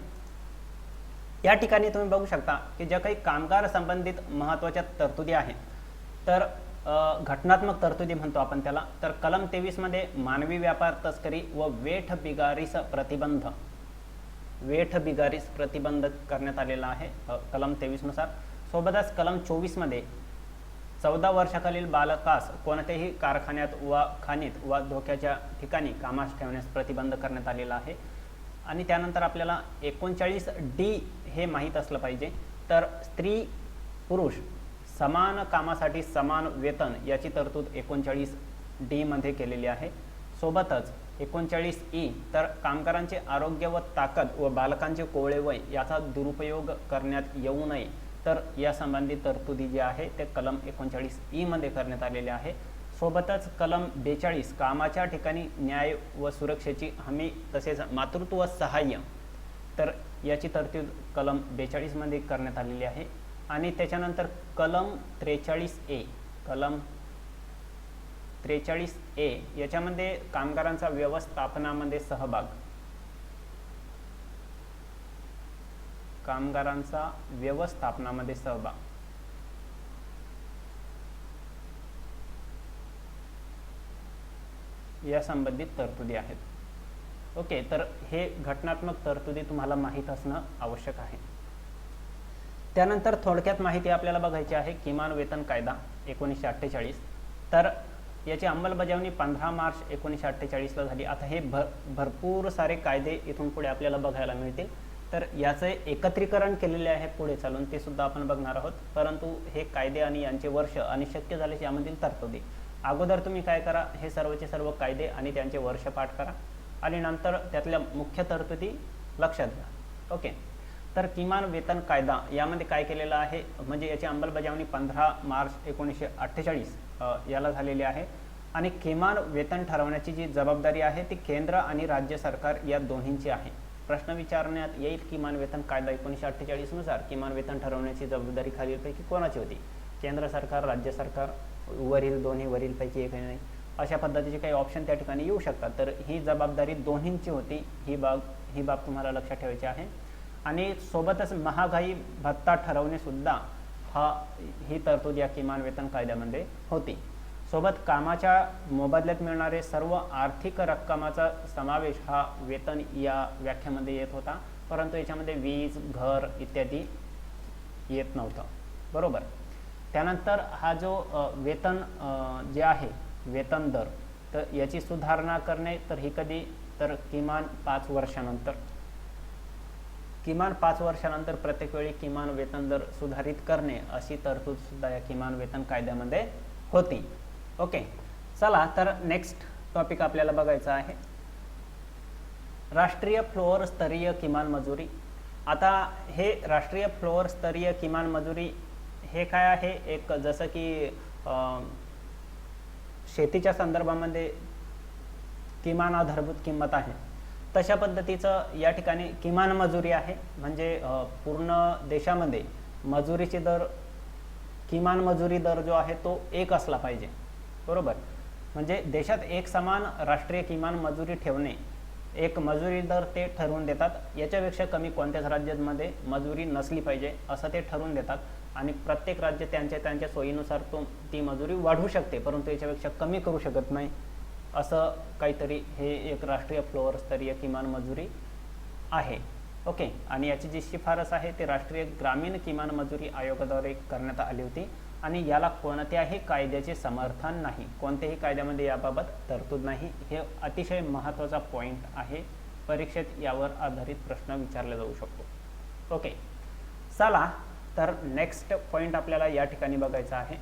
या ठिकाणी तुम्ही बघू शकता की ज्या काही कामगार संबंधित महत्त्वाच्या तरतुदी आहेत, तर घटनात्मक तरतुदी म्हणतो आपण त्याला. तर कलम 23 मध्ये मानवी व्यापार, तस्करी व वेठबिगारीस प्रतिबंध करण्यात आलेला आहे कलम 23 नुसार. सोबतच कलम 24 मध्ये 14 वर्षाखालील बालकास कोणत्याही कारखान्यात व खाणीत वा धोक्याच्या ठिकाणी कामास ठेवण्यास प्रतिबंध करण्यात आलेला आहे. आणि त्यानंतर आपल्याला 39D हे माहीत असलं पाहिजे. तर स्त्री पुरुष समान कामासाठी समान वेतन याची तरतूद 39D मध्ये केलेली आहे. सोबतच 39E तर कामगारांचे आरोग्य व ताकद व बालकांचे कोवळे वय याचा दुरुपयोग करण्यात येऊ नये, तर या संबंधित तरतुदी जी आहे ते कलम 39E मध्ये करण्यात आलेले आहे. सोबतच कलम 42 कामाच्या ठिकाणी न्याय व सुरक्षेची हमी तसेच मातृत्व सहाय्य, तर याची तरतूद कलम 42 मध्ये करण्यात आलेली आहे. आणि त्याच्यानंतर कलम 43A याच्यामध्ये कामगारांचा व्यवस्थापनामध्ये सहभाग, या संबंधित तरतुदी आहेत. ओके, तर हे घटनात्मक तरतुदी तुम्हाला माहीत असणं आवश्यक आहे. त्यानंतर थोडक्यात माहिती आपल्याला बघायची आहे किमान वेतन कायदा 1948. तर याची अंमलबजावणी 15 मार्च 1948 ला झाली. आता हे भरपूर सारे कायदे इथून पुढे आपल्याला बघायला मिळतील. तर याचे एकत्रीकरण केलेले आहे पुढे चालून, ते सुद्धा आपण बघणार आहोत. परंतु हे कायदे आणि यांचे वर्ष आणि शक्य झाल्यास यामधील तरतुदी, अगोदर तुम्ही काय करा, हे सर्वचे सर्व कायदे आणि त्यांचे वर्ष पाठ करा आणि नंतर त्यातल्या मुख्य तरतुदी लक्षात घ्या. ओके, तर किमान वेतन कायदा यामध्ये काय केलेलं आहे, म्हणजे याची अंमलबजावणी 15 मार्च 1948 याला झालेली आहे. आणि किमान वेतन ठरवण्याची जी जबाबदारी आहे ती केंद्र आणि राज्य सरकार या दोन्हींची आहे. प्रश्न विचारण्यात येईल किमान वेतन कायदा 1948 नुसार किमान वेतन ठरवण्याची जबाबदारी खालीलपैकी कोणाची होती? केंद्र सरकार, राज्य सरकार, वरील दोन्ही, वरील पैकी एक नाही, अशा पद्धतीचे काही ऑप्शन त्या ठिकाणी येऊ शकतात. तर ही जबाबदारी दोन्हींची होती. ही बाब तुम्हाला लक्षात ठेवायची आहे. आणि सोबतच महागाई भत्ता ठरवणे सुद्धा ही तरतूद या किमान वेतन कायद्यामध्ये होती. सोबत कामाच्या मोबदल्यात मिळणारे सर्व आर्थिक रक्कमाचा समावेश हा वेतन या व्याख्यामध्ये येत होता, परंतु याच्यामध्ये वीज, घर इत्यादी येत नव्हतं. बरोबर. त्यानंतर हा जो वेतन जे आहे, वेतन दर, तर याची सुधारणा करणे, तर ही कधी, तर किमान 5 वर्षानंतर प्रत्येक वेळी किमान वेतन दर सुधारित करणे अशी तरतूद सुद्धा या किमान वेतन कायद्यामध्ये होती. ओके, चला तर नेक्स्ट टॉपिक आपल्याला बघायचा आहे राष्ट्रीय फ्लोअर स्तरीय किमान मजुरी. आता हे राष्ट्रीय फ्लोअर स्तरीय किमान मजुरी हे काय आहे, एक जसं की शेतीच्या संदर्भामध्ये किमान आधारभूत किंमत आहे, तशा पद्धतीचं या ठिकाणी किमान मजुरी आहे. म्हणजे पूर्ण देशामध्ये मजुरीचे दर, किमान मजुरी दर जो आहे तो एक असला पाहिजे. बरोबर. म्हणजे देशात एक समान राष्ट्रीय किमान मजुरी ठेवणे, एक मजुरी दर ते ठरवून देतात. याच्यापेक्षा कमी कोणत्याच राज्यांमध्ये मजुरी नसली पाहिजे असं ते ठरवून देतात. आणि प्रत्येक राज्य त्यांच्या सोयीनुसार ती मजुरी वाढवू शकते, परंतु याच्यापेक्षा कमी करू शकत नाही. असं काहीतरी हे एक राष्ट्रीय फ्लोअर स्तरीय किमान मजुरी आहे. ओके, आणि याची जी शिफारस आहे ते राष्ट्रीय ग्रामीण किमान मजुरी आयोगाद्वारे करण्यात आली होती. आणि याला कोणत्याही कायद्याचे समर्थन नाही, कोणत्याही कायद्यामध्ये याबाबत तरतूद नाही. हे अतिशय महत्त्वाचा पॉईंट आहे. परीक्षेत यावर आधारित प्रश्न विचारला जाऊ शकतो. ओके, चला तर नेक्स्ट पॉईंट आपल्याला या ठिकाणी बघायचा आहे.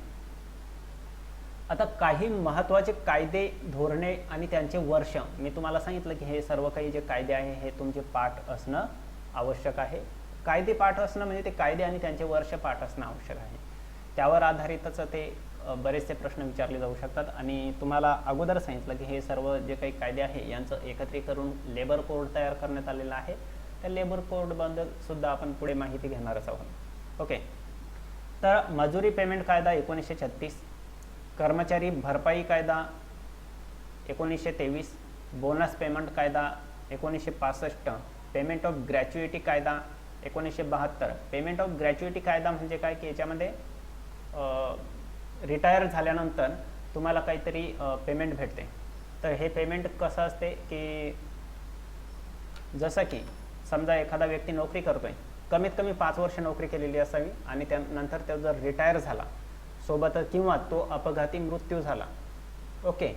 आता काही महत्त्वाचे कायदे, धोरणे आणि त्यांचे वर्ष मी तुम्हाला सांगितलं की हे सर्व काही जे कायदे आहे हे तुमचे पाठ असणं आवश्यक आहे. कायदे पाठ असणं म्हणजे ते कायदे आणि त्यांचे वर्ष पाठ असणं आवश्यक आहे. त्यावर आधारितच ते बरेचसे प्रश्न विचारले जाऊ शकतात. आणि तुम्हाला अगोदर सांगितलं की हे सर्व जे काही कायदे आहे यांचं एकत्रीकरण लेबर कोड तयार करण्यात आलेला आहे. त्या लेबर कोडबद्दल सुद्धा आपण पुढे माहिती घेणारच आहोत. ओके, तर मजुरी पेमेंट कायदा 1936, कर्मचारी भरपाई कायदा 1923, बोनस पेमेंट कायदा 1965, पेमेंट ऑफ ग्रॅच्युइटी कायदा 1972. पेमेंट ऑफ ग्रॅच्युइटी कायदा म्हणजे काय की याच्यामध्ये रिटायर झाल्यानंतर तुम्हाला काहीतरी पेमेंट भेटते. तर हे पेमेंट कसं असते की जसं की समजा एखादा व्यक्ती नोकरी करतोय, कमीत कमी 5 वर्ष नोकरी केलेली असावी आणि त्यानंतर तो जर रिटायर झाला सोबत किंवा तो अपघाती मृत्यू झाला, ओके,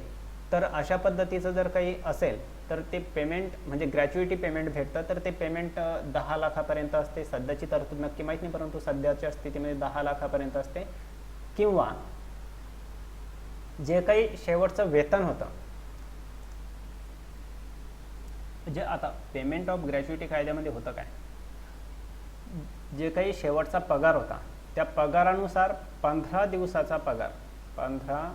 तर अशा पद्धतीचं जर काही असेल तर ते पेमेंट म्हणजे ग्रॅच्युइटी पेमेंट भेटतं. तर ते पेमेंट 10 लाखापर्यंत असते. सध्याची तरतूद नक्की माहीत नाही, परंतु सध्याच्या स्थितीमध्ये 10 लाखापर्यंत असते. किंवा जे काही शेवटचं वेतन होतं, जे आता पेमेंट ऑफ ग्रॅच्युइटी कायद्यामध्ये होतं काय, जे काही शेवटचा पगार होता त्या पगारानुसार 15 दिवसाचा पगार, 15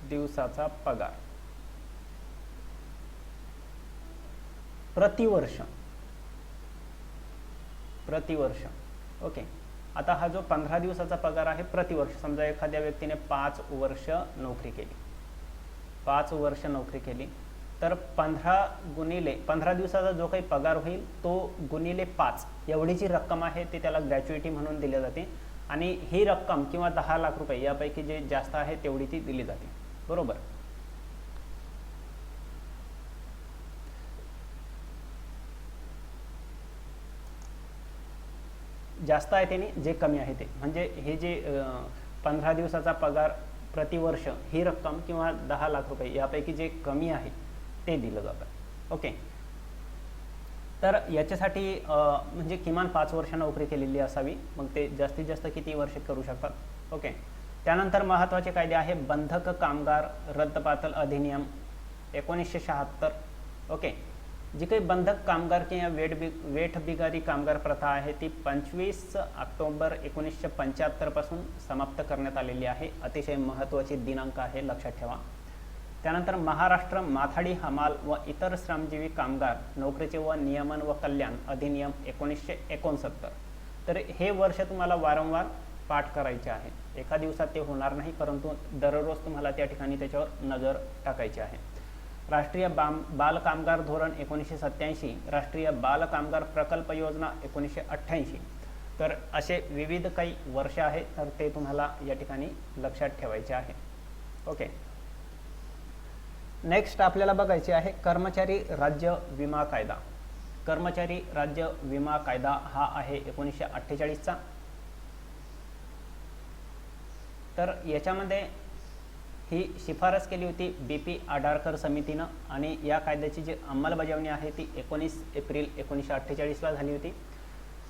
दिवसाचा पगार प्रतिवर्ष, ओके. आता हा जो 15 दिवसाचा पगार आहे प्रतिवर्ष, समजा एखाद्या व्यक्तीने 5 वर्ष नोकरी केली, 5 वर्ष नोकरी केली, तर 15 दिवसाचा जो काही पगार होईल तो गुणिले 5 एवढी जी रक्कम आहे ती त्याला ग्रॅच्युइटी म्हणून दिली जाते. आणि ही रक्कम किंवा 10 लाख रुपये यापैकी जे जास्त आहे तेवढी ती दिली जाते, बरोबर. जास्त आहे त्याने, जे कमी आहे ते म्हणजे हे जे 15 दिवसाचा पगार प्रतिवर्ष ही रक्कम किंवा 10 लाख रुपये यापैकी जे कमी आहे ते दिलं जातं, ओके. तर याच्यासाठी म्हणजे किमान 5 वर्ष नोकरी केलेली असावी, मग ते जास्तीत जास्त किती वर्ष करू शकतात, ओके. त्यानंतर महत्त्वाचे कायदे आहे बंधक कामगार रद्दबातल अधिनियम 1976, ओके. जी काही बंधक कामगार किंवा वेठबिगारी कामगार प्रथा आहे ती 25 ऑक्टोबर 1975 पासून समाप्त करण्यात आलेली आहे. अतिशय महत्त्वाची दिनांक आहे, लक्षात ठेवा. त्यानंतर महाराष्ट्र माथाडी हमाल व इतर श्रमजीवी कामगार नोकरीचे व नियमन व कल्याण अधिनियम 1969. तर हे वर्ष तुम्हाला वारंवार पाठ करायचे आहे. एका दिवसात ते होणार नाही, परंतु दररोज तुम्हाला त्या ठिकाणी त्याच्यावर नजर टाकायची आहे. राष्ट्रीय बाल कामगार धोरण 1987, राष्ट्रीय बाल कामगार प्रकल्प योजना 1988. तर असे विविध काही वर्ष आहेत, तर ते तुम्हाला या ठिकाणी लक्षात ठेवायचे आहे, ओके. नेक्स्ट आपल्याला बघायचे आहे कर्मचारी राज्य विमा कायदा. कर्मचारी राज्य विमा कायदा हा आहे 1948चा. तर याच्यामध्ये ही शिफारस केली होती BP आडारकर समितीनं आणि या कायद्याची जी अंमलबजावणी आहे ती 19 एप्रिल 1948ला झाली होती.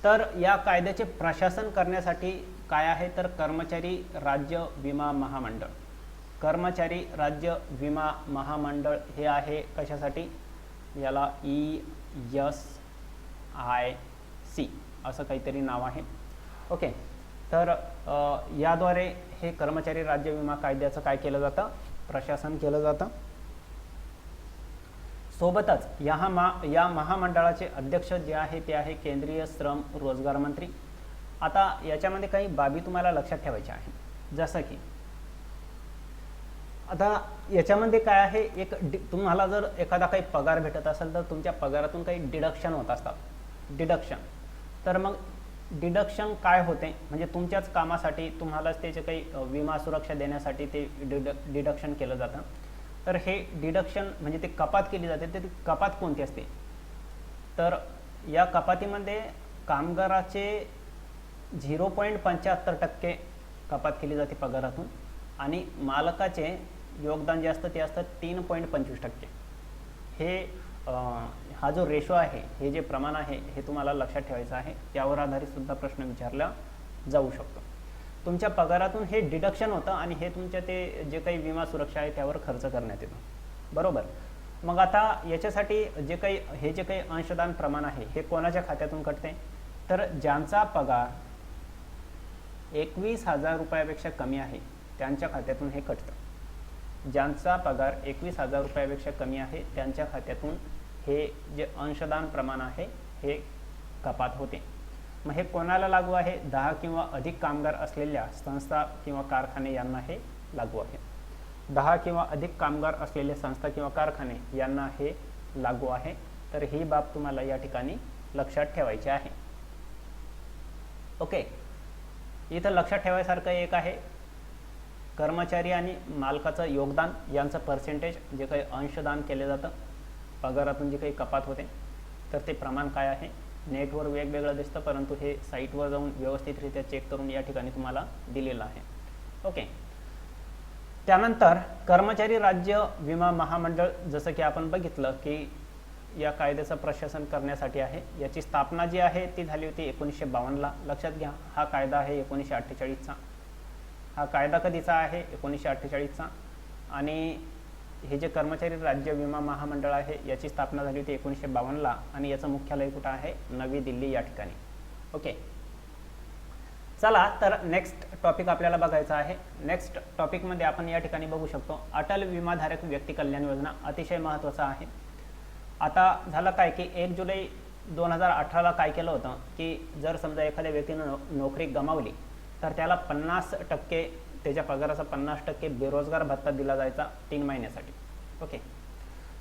तर या कायद्याचे प्रशासन करण्यासाठी काय आहे तर कर्मचारी राज्य विमा महामंडळ. कर्मचारी राज्य विमा महामंडळ हे आहे कशासाठी, याला ESIC असं काहीतरी नाव आहे, ओके. तर याद्वारे हे कर्मचारी राज्य विमा कायद्याचं काय केलं जातं, प्रशासन केलं जातं. सोबतच या महामंडळाचे अध्यक्ष जे आहे ते आहे केंद्रीय श्रम रोजगार मंत्री. आता याच्यामध्ये काही बाबी तुम्हाला लक्षात ठेवायच्या आहे, जसं की आता याच्यामध्ये काय आहे, तुम्हाला जर एखादा काही पगार भेटत असेल तर तुमच्या पगारातून काही डिडक्शन होत असतात, डिडक्शन. तर मग डिडक्शन काय होते म्हणजे तुमच्याच कामासाठी तुम्हालाच त्याचे काही विमा सुरक्षा देण्यासाठी ते डिडक्शन केलं जातं. तर हे डिडक्शन म्हणजे ते कपात केली जाते. ते कपात कोणती असते तर या कपातीमध्ये कामगाराचे 0.75% कपात केली जाते पगारातून आणि मालकाचे योगदान जे असतं ते असतं 3.25%. हे हा जो रेशो आहे, हे जे प्रमाण आहे हे तुम्हाला लक्षात ठेवायचं आहे. त्यावर आधारित सुद्धा प्रश्न विचारला जाऊ शकतो. तुमच्या पगारातून हे डिडक्शन होतं आणि हे तुमच्या ते जे काही विमा सुरक्षा आहे त्यावर खर्च करण्यात येतो, बरोबर. मग आता याच्यासाठी जे काही अंशदान प्रमाण आहे हे कोणाच्या खात्यातून कटते तर ज्यांचा पगार 21,000 रुपयापेक्षा कमी आहे त्यांच्या खात्यातून हे कटतं. ज्यांचा पगार 21,000 रुपयापेक्षा कमी आहे त्यांच्या खात्यातून हे जे अंशदान प्रमाण आहे हे कपात होते. मग हे कोणाला लागू आहे? 10 किंवा अधिक कामगार असलेल्या संस्था किंवा कारखाने यांना हे लागू आहे. 10 किंवा अधिक कामगार असलेल्या संस्था किंवा कारखाने यांना हे लागू आहे. तर ही बाब तुम्हाला या ठिकाणी लक्षात ठेवायची आहे. ओके, इथं लक्षात ठेवायसारखं एक आहे, कर्मचारी आणि मालकाचं योगदान यांचं पर्सेंटेज जे काही अंशदान केले जातं पगारातून जे काही कपात होते तर ते प्रमाण काय आहे? नेटवर वेगवेगळं दिसतं, परंतु हे साईटवर जाऊन व्यवस्थितरित्या चेक करून या ठिकाणी तुम्हाला दिलेलं आहे. ओके, त्यानंतर कर्मचारी राज्य विमा महामंडळ, जसं की आपण बघितलं की या कायद्याचं प्रशासन करण्यासाठी आहे. याची स्थापना जी आहे ती झाली होती 1952ला. लक्षात घ्या, हा कायदा आहे 1948चा. हा कायदा कधीचा आहे? 1948चा. आणि हे जे कर्मचारी राज्य विमा महामंडळ आहे याची स्थापना झाली होती 1952ला आणि याचं मुख्यालय कुठं आहे? नवी दिल्ली या ठिकाणी. ओके, चला तर नेक्स्ट टॉपिक आपल्याला बघायचा आहे. नेक्स्ट टॉपिकमध्ये आपण या ठिकाणी बघू शकतो अटल विमाधारक व्यक्ती कल्याण योजना. अतिशय महत्त्वाचा आहे. आता झालं काय की 1 जुलै 2018ला काय केलं होतं की जर समजा एखाद्या व्यक्तीनं नोकरी गमावली तर त्याला 50% त्याच्या पगाराचा 50% बेरोजगार भत्ता दिला जायचा 3 महिन्यासाठी. ओके,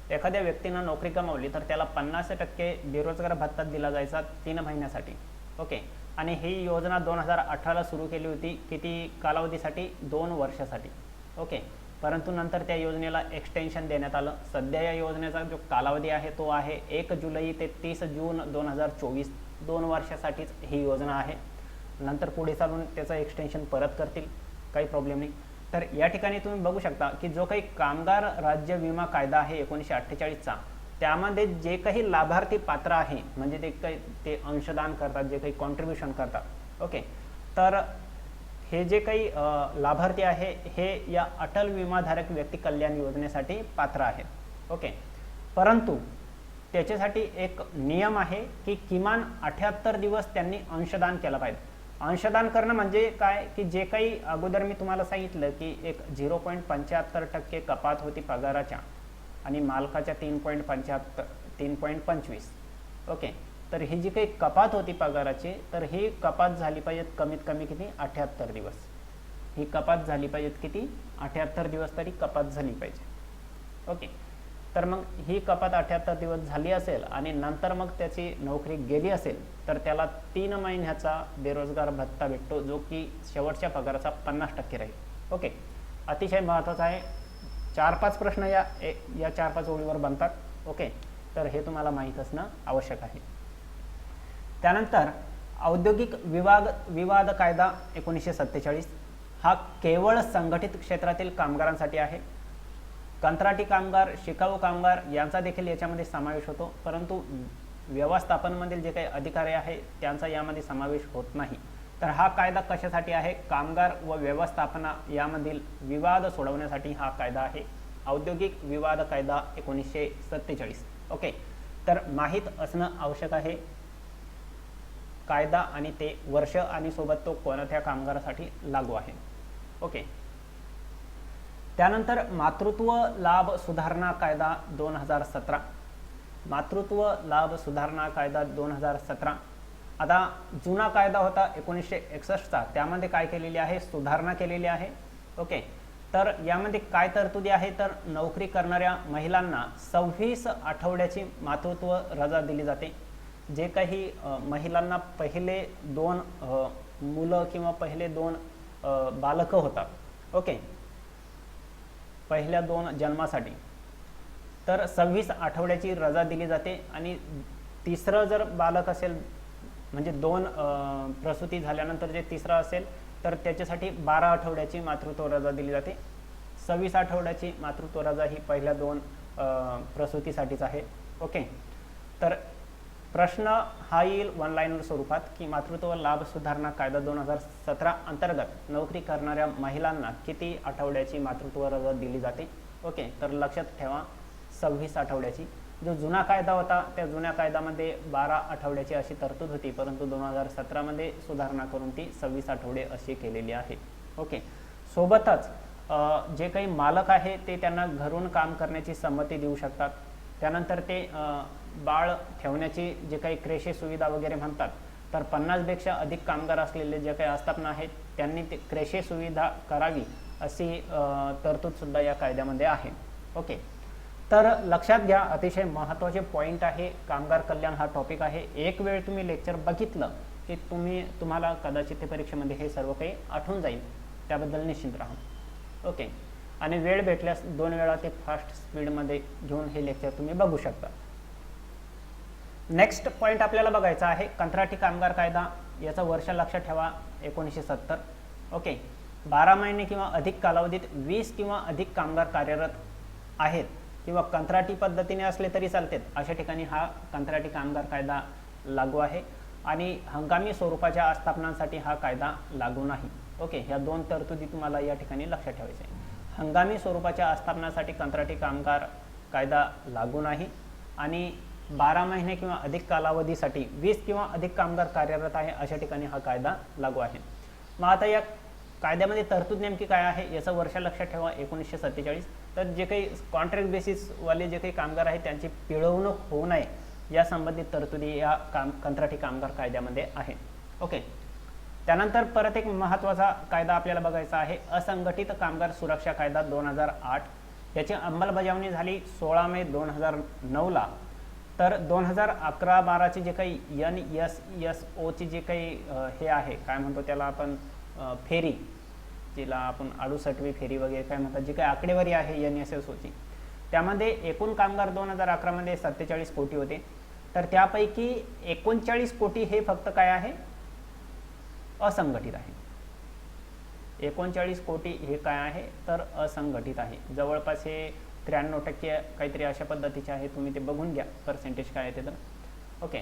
एखाद्या व्यक्तीनं नोकरी गमावली तर त्याला 50% बेरोजगार भत्ता दिला जायचा 3 महिन्यासाठी. ओके, आणि ही योजना 2018ला सुरू केली होती. किती कालावधीसाठी? 2 वर्षासाठी. ओके, परंतु नंतर त्या योजनेला एक्सटेन्शन देण्यात आलं. सध्या या योजनेचा जो कालावधी आहे तो आहे 1 जुलै ते 30 जून 2024. 2 वर्षासाठीच ही योजना आहे. नंतर पुढे चालून त्याचं एक्सटेन्शन परत करतील, काही प्रॉब्लेम नाही. तर या ठिकाणी तुम्ही बघू शकता की जो काही कामगार राज्य विमा कायदा आहे 1948चा, त्यामध्ये जे काही लाभार्थी पात्र आहे म्हणजे ते काही ते अंशदान करतात, जे काही कॉन्ट्रीब्युशन करतात. ओके, तर हे जे काही लाभार्थी आहे हे या अटल विमाधारक व्यक्ती कल्याण योजनेसाठी पात्र आहेत. ओके, परंतु त्याच्यासाठी एक नियम आहे की किमान 78 दिवस त्यांनी अंशदान केलं पाहिजे. अंशदान करणं म्हणजे काय की जे काही अगोदर मी तुम्हाला सांगितलं की एक 0.75% कपात होती पगाराच्या आणि मालकाच्या 3.25. ओके, तर ही जी काही कपात होती पगाराची तर ही कपात झाली पाहिजे कमीत कमी किती? 78 दिवस. ही कपात झाली पाहिजे किती? 78 दिवस तरी कपात झाली पाहिजे. ओके, तर मग ही कपात 78 दिवस झाली असेल आणि नंतर मग त्याची नोकरी गेली असेल तर त्याला 3 महिन्याचा बेरोजगार भत्ता भेटतो, जो की शेवटच्या पगाराचा 50% राहील. ओके, अतिशय महत्त्वाचं आहे. 4-5 प्रश्न या 4-5 ओळीवर बनतात. ओके, तर हे तुम्हाला माहीत असणं आवश्यक आहे. त्यानंतर औद्योगिक विवाद कायदा 1947 हा केवळ संघटित क्षेत्रातील कामगारांसाठी आहे. कंत्राटी कामगार, शिकाऊ कामगार यांचा देखील याच्यामध्ये समावेश होतो, परंतु व्यवस्थापनमधील जे काही अधिकारी आहे त्यांचा यामध्ये समावेश होत नाही. तर हा कायदा कशासाठी आहे? कामगार व व्यवस्थापना यामधील विवाद सोडवण्यासाठी हा कायदा आहे. औद्योगिक विवाद कायदा 1947. ओके, तर माहीत असणं आवश्यक आहे कायदा आणि ते वर्ष आणि सोबत तो कोणत्या कामगारासाठी लागू आहे. ओके, त्यानंतर मातृत्व लाभ सुधारणा कायदा 2017. मातृत्व लाभ सुधारणा कायदा 2017. आता जुना कायदा होता 1961चा, त्यामध्ये काय केलेली आहे? सुधारणा केलेली आहे. ओके, तर यामध्ये काय तरतुदी आहे तर नोकरी करणाऱ्या महिलांना 26 आठवड्याची मातृत्व रजा दिली जाते. जे काही महिलांना पहिले 2 मुलं किंवा पहिले 2 बालकं होतात. ओके, पहिल्या 2 जन्मासाठी तर 26 आठवड्याची रजा दिली जाते आणि तिसरं जर बालक असेल म्हणजे 2 प्रसूती झाल्यानंतर जे तिसरं असेल तर त्याच्यासाठी 12 आठवड्याची मातृत्व रजा दिली जाते. 26 आठवड्याची मातृत्व रजा ही पहिल्या 2 प्रसूतीसाठीच आहे. ओके, तर प्रश्न हा येईल 1 लाईनर स्वरूपात की मातृत्व लाभ सुधारणा कायदा 2017 अंतर्गत नोकरी करणाऱ्या महिलांना किती आठवड्याची मातृत्व रजा दिली जाते? ओके, तर लक्षात ठेवा 26 आठवड्याची. जो जुना कायदा होता त्या जुन्या कायद्यामध्ये 12 आठवड्याची अशी तरतूद होती, परंतु 2017 मध्ये सुधारणा करून ती 26 आठवडे अशी केलेली आहे. ओके, सोबतच जे काही मालक आहे ते त्यांना घरून काम करण्याची संमती देऊ शकतात. त्यानंतर ते बाळ ठेवण्याची जे काही क्रेशे सुविधा वगैरे म्हणतात तर 50पेक्षा अधिक कामगार असलेले जे काही आस्थापना आहेत त्यांनी ते क्रेशे सुविधा करावी अशी तरतूदसुद्धा या कायद्यामध्ये आहे. ओके, तर लक्षात घ्या, अतिशय महत्त्वाचे पॉईंट आहे. कामगार कल्याण हा टॉपिक आहे. एक वेळ तुम्ही लेक्चर बघितलं की तुम्हाला कदाचित ते परीक्षेमध्ये हे सर्व काही आठवून जाईल, त्याबद्दल निश्चिंत राहा. ओके, आणि वेळ भेटल्यास 2 वेळा ते फास्ट स्पीडमध्ये घेऊन हे लेक्चर तुम्ही बघू शकता. नेक्स्ट पॉईंट आपल्याला बघायचा आहे कंत्राटी कामगार कायदा. याचं वर्ष लक्षात ठेवा, 1970. ओके, 12 महिने किंवा अधिक कालावधीत 20 किंवा अधिक कामगार कार्यरत आहेत किंवा कंत्राटी पद्धतीने असले तरी चालतात अशा ठिकाणी हा कंत्राटी कामगार कायदा लागू आहे. आणि हंगामी स्वरूपाच्या आस्थापनांसाठी हा कायदा लागू नाही. ओके, ह्या 2 तरतुदी तुम्हाला या ठिकाणी लक्षात ठेवायच्या आहे. हंगामी स्वरूपाच्या आस्थापनासाठी कंत्राटी कामगार कायदा लागू नाही आणि 12 महिने किंवा अधिक कालावधीसाठी 20 किंवा अधिक कामगार कार्यरत आहे अशा ठिकाणी हा कायदा लागू आहे. मग आता या कायद्यामध्ये तरतूद नेमकी काय आहे याचं वर्ष लक्षात ठेवा, 1947. तर जे काही कॉन्ट्रॅक्ट बेसिसवाले जे काही कामगार आहेत त्यांची पिळवणूक होऊ नये या संबंधित तरतुदी या कंत्राटी कामगार कायद्यामध्ये आहे. ओके, त्यानंतर परत एक महत्त्वाचा कायदा आपल्याला बघायचा आहे, असंघटित कामगार सुरक्षा कायदा 2008. याची अंमलबजावणी झाली 16 मे 2009ला. तर 2011-12ची जे काही NSSOची जे काही हे आहे, काय म्हणतो त्याला आपण, फेरी, जिला आपण 68वी फेरी वगैरे काय म्हणतात, जी काही आकडेवारी आहे NSSOची, त्यामध्ये एकूण कामगार 2011मध्ये 47 कोटी होते. तर त्यापैकी 39 कोटी हे फक्त काय आहे, असंघटित आहे. 39 कोटी हे काय आहे तर असंघटित आहे. जवळपास हे 93% काहीतरी अशा पद्धतीचे आहे, तुम्ही ते बघून घ्या पर्सेंटेज काय आहे ते. तर ओके,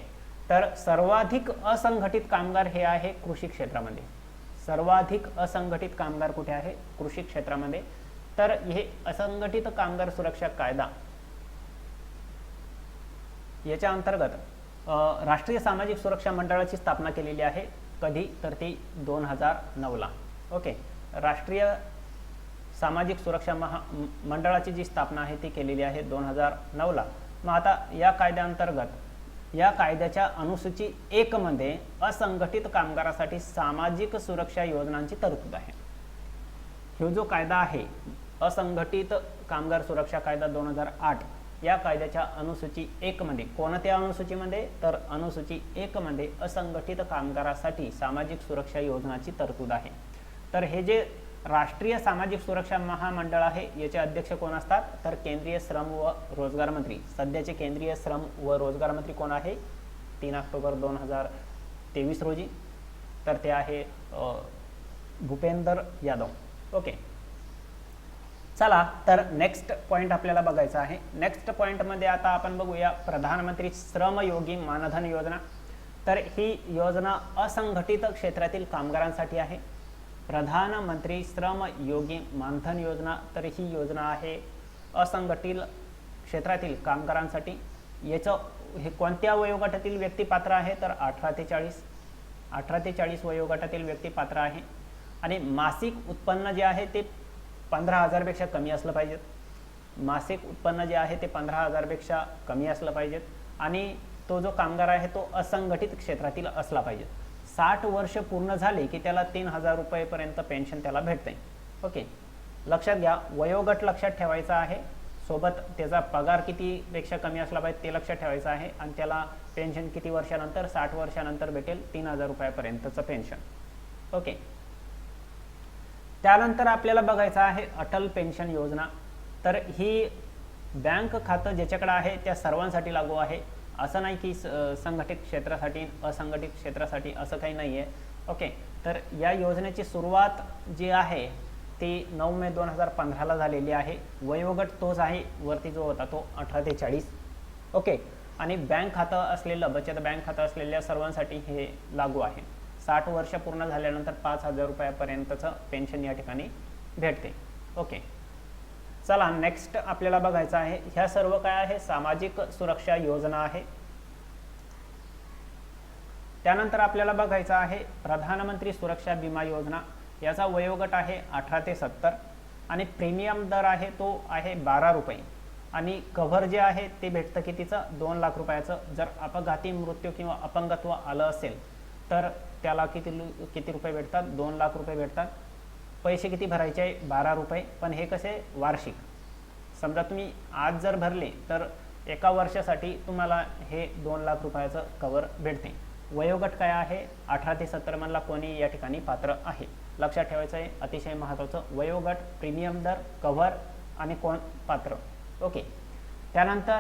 तर सर्वाधिक असंघटित कामगार हे आहे कृषी क्षेत्रामध्ये. सर्वाधिक असंघटित कामगार कुठे आहे, कृषी क्षेत्रामध्ये. तर हे असंघटित कामगार सुरक्षा कायदा याच्या अंतर्गत राष्ट्रीय सामाजिक सुरक्षा मंडळाची स्थापना केलेली आहे. कधी तर ती 2009ला. ओके, राष्ट्रीय सामाजिक सुरक्षा मंडळाची जी स्थापना आहे ती केलेली आहे 2009ला. मग आता या कायद्याअंतर्गत या कायद्याच्या अनुसूची 1 मध्ये असंघटित कामगारासाठी सामाजिक सुरक्षा योजनांची तरतूद आहे. हा जो कायदा आहे असंघटित कामगार सुरक्षा कायदा 2008, या कायद्याच्या अनुसूची 1 मध्ये, कोणत्या अनुसूचीमध्ये तर अनुसूची 1 मध्ये असंघटित कामगारासाठी सामाजिक सुरक्षा योजनाची तरतूद आहे. तर हे जे राष्ट्रीय सामाजिक सुरक्षा महामंडळ आहे याचे अध्यक्ष कोण असतात तर केंद्रीय श्रम व रोजगार मंत्री. सध्याचे केंद्रीय श्रम व रोजगार मंत्री कोण आहे, 3 ऑक्टोबर 2023 रोजी. तर ते आहे भूपेंद्र यादव. ओके, चला तर नेक्स्ट पॉइंट आपल्याला बघायचा आहे. नेक्स्ट पॉइंटमध्ये आता आपण बघूया प्रधानमंत्री श्रमयोगी मानधन योजना. तर ही योजना असंघटित क्षेत्रातील कामगारांसाठी आहे. प्रधानमंत्री श्रमयोगी मानधन योजना, तर ही योजना आहे असंघटित क्षेत्रातील कामगारांसाठी. याचं हे कोणत्या वयोगटातील व्यक्ती पात्र आहे तर 18 ते 40 वयोगटातील व्यक्ती पात्र आहे. आणि मासिक उत्पन्न जे आहे ते 15,000 पेक्षा कमी असलं पाहिजेत. मासिक उत्पन्न जे आहे ते 15,000 पेक्षा कमी असलं पाहिजेत. आणि तो जो कामगार आहे तो असंघटित क्षेत्रातील असला पाहिजे. 60 वर्ष पूर्ण झाले की त्याला 3,000 रुपयेपर्यंत पेन्शन त्याला भेटते. ओके, लक्षात घ्या, वयोगट लक्षात ठेवायचा आहे, सोबत त्याचा पगार कितीपेक्षा कमी असला पाहिजे ते लक्षात ठेवायचं आहे. आणि त्याला पेन्शन किती वर्षानंतर, 60 वर्षानंतर भेटेल 3,000 रुपयापर्यंतचं पेन्शन. ओके, त्यानंतर आपल्याला बघायचं आहे अटल पेन्शन योजना. तर ही बँक खातं ज्याच्याकडे आहे त्या सर्वांसाठी लागू आहे. असं नाही की संघटित क्षेत्रासाठी असंघटित क्षेत्रासाठी असं काही नाही आहे. ओके, तर या योजनेची सुरुवात जी आहे ती 9 मे 2015ला झालेली आहे. वयोगट तोच आहे, वरती जो होता तो 18 ते 40. ओके, आणि बँक खातं असलेलं, बचत बँक खातं असलेल्या सर्वांसाठी हे लागू आहे. 60 वर्ष पूर्ण झाल्यानंतर 5,000 रुपयापर्यंतचं पेन्शन या ठिकाणी भेटते. ओके, चला नेक्स्ट आपल्याला बघायचं आहे. ह्या सर्व काय आहे सामाजिक सुरक्षा योजना आहे. त्यानंतर आपल्याला बघायचं आहे प्रधानमंत्री सुरक्षा विमा योजना. याचा वयोगट आहे 18 ते 70 आणि प्रीमियम दर आहे तो आहे 12 रुपये. आणि कव्हर जे आहे ते भेटतं कितीचं 2 लाख रुपयाचं. जर अपघाती मृत्यू किंवा अपंगत्व आलं असेल तर त्याला किती रुपये भेटतात, 2 लाख रुपये भेटतात. पैसे किती भरायचे आहे, 12 रुपये. पण हे कसे, वार्षिक. समजा तुम्ही आज जर भरले तर एका वर्षासाठी तुम्हाला हे 2 लाख रुपयाचं कवर भेटते. वयोगट काय आहे, 18 ते 70 मधला कोणी या ठिकाणी पात्र आहे. लक्षात ठेवायचं आहे, अतिशय महत्त्वाचं. वयोगट, प्रीमियम दर, कव्हर आणि कोण पात्र. ओके. त्यानंतर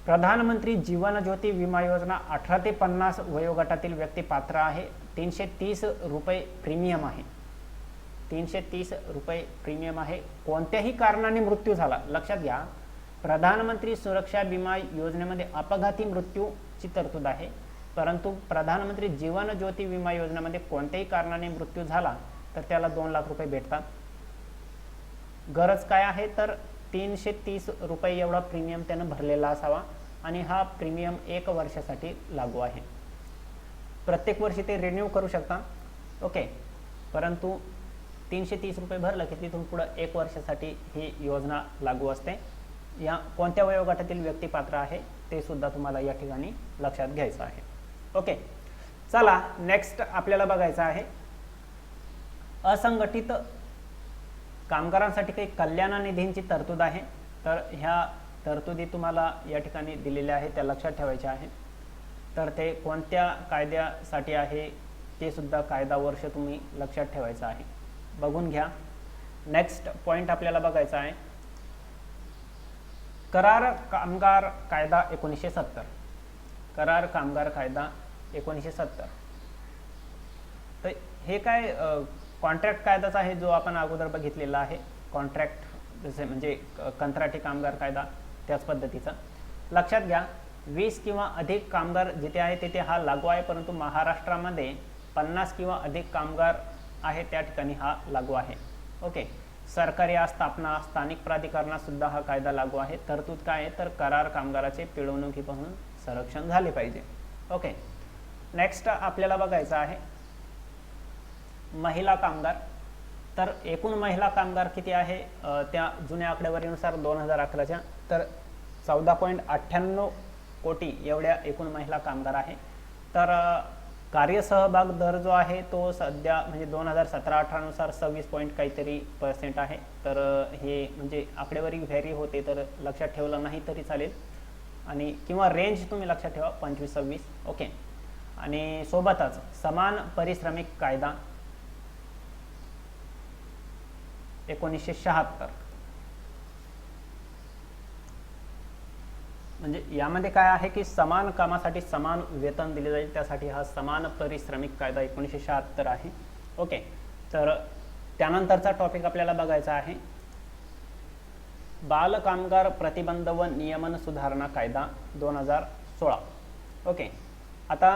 प्रधानमंत्री जीवन ज्योती विमा योजना 18 ते 50 वयोगटातील व्यक्ती पात्र आहे. 330 रुपये प्रीमियम आहे. 330 रुपये प्रीमियम आहे. कोणत्याही कारणाने मृत्यू झाला, लक्षात घ्या, प्रधानमंत्री सुरक्षा विमा योजनेमध्ये अपघाती मृत्यूची तरतूद आहे, परंतु प्रधानमंत्री जीवन ज्योती विमा योजनेमध्ये कोणत्याही कारणाने मृत्यू झाला तर त्याला 2 लाख रुपये भेटतात. गरज काय आहे तर 330 रुपये एवढा प्रीमियम त्यानं भरलेला असावा आणि हा प्रीमियम 1 वर्षासाठी लागू आहे. प्रत्येक वर्षी ते रिन्यू करू शकता. ओके. परंतु 330 रुपये भरलं की तिथून पुढं 1 वर्षासाठी ही योजना लागू असते. या कोणत्या वयोगटातील व्यक्ती पात्र आहे ते सुद्धा तुम्हाला या ठिकाणी लक्षात घ्यायचं आहे. ओके. चला, नेक्स्ट आपल्याला बघायचं आहे असंघटित कामगारांसाठी काही कल्याण निधींची तरतूद आहे. तर ह्या तरतुदी तुम्हाला या ठिकाणी दिलेल्या आहेत, त्या लक्षात ठेवायच्या आहे. तर ते कोणत्या कायद्यासाठी आहे ते सुद्धा कायदा वर्ष तुम्ही लक्षात ठेवायचं आहे. बघून घ्या. नेक्स्ट पॉइंट आपल्याला बघायचा आहे करार कामगार कायदा 1970. करार कामगार कायदा 1970. तर हे काय कॉन्ट्रॅक्ट कायदाच आहे जो आपण अगोदर बघितलेला आहे. कॉन्ट्रॅक्ट जसे म्हणजे कंत्राटी कामगार कायदा त्याच पद्धतीचा. लक्षात घ्या, 20 किंवा अधिक कामगार जिथे आहे तिथे हा लागू आहे, परंतु महाराष्ट्रामध्ये 50 किंवा अधिक कामगार आहे त्या ठिकाणी हा लागू आहे. ओके. सरकारी आस्थापना, स्थानिक प्राधिकरणात सुद्धा हा कायदा लागू आहे. तरतूद काय आहे तर करार कामगाराचे पिळवणुकीपासून संरक्षण झाले पाहिजे. ओके. नेक्स्ट आपल्याला बघायचं आहे महिला कामगार. तर एकूण महिला कामगार किती आहे, त्या जुन्या आकडेवारीनुसार 2011च्या तर 14.98 कोटी एवढ्या एकूण महिला कामगार आहे. तर कार्यसहभाग दर जो आहे तो सध्या म्हणजे 2017-18 नुसार 26 पॉईंट काहीतरी % आहे. तर हे म्हणजे आकडेवारी व्हॅरी होते, तर लक्षात ठेवलं नाही तरी चालेल आणि किंवा रेंज तुम्ही लक्षात ठेवा 25-26. ओके. आणि सोबतच समान पारिश्रमिक कायदा 1976. म्हणजे यामध्ये काय आहे की समान कामासाठी समान वेतन दिले जाईल, त्यासाठी हा समान पारिश्रमिक कायदा 1976 आहे. ओके. तर त्यानंतरचा टॉपिक आपल्याला बघायचा आहे बाल कामगार प्रतिबंध व नियमन सुधारणा कायदा 2016. ओके. आता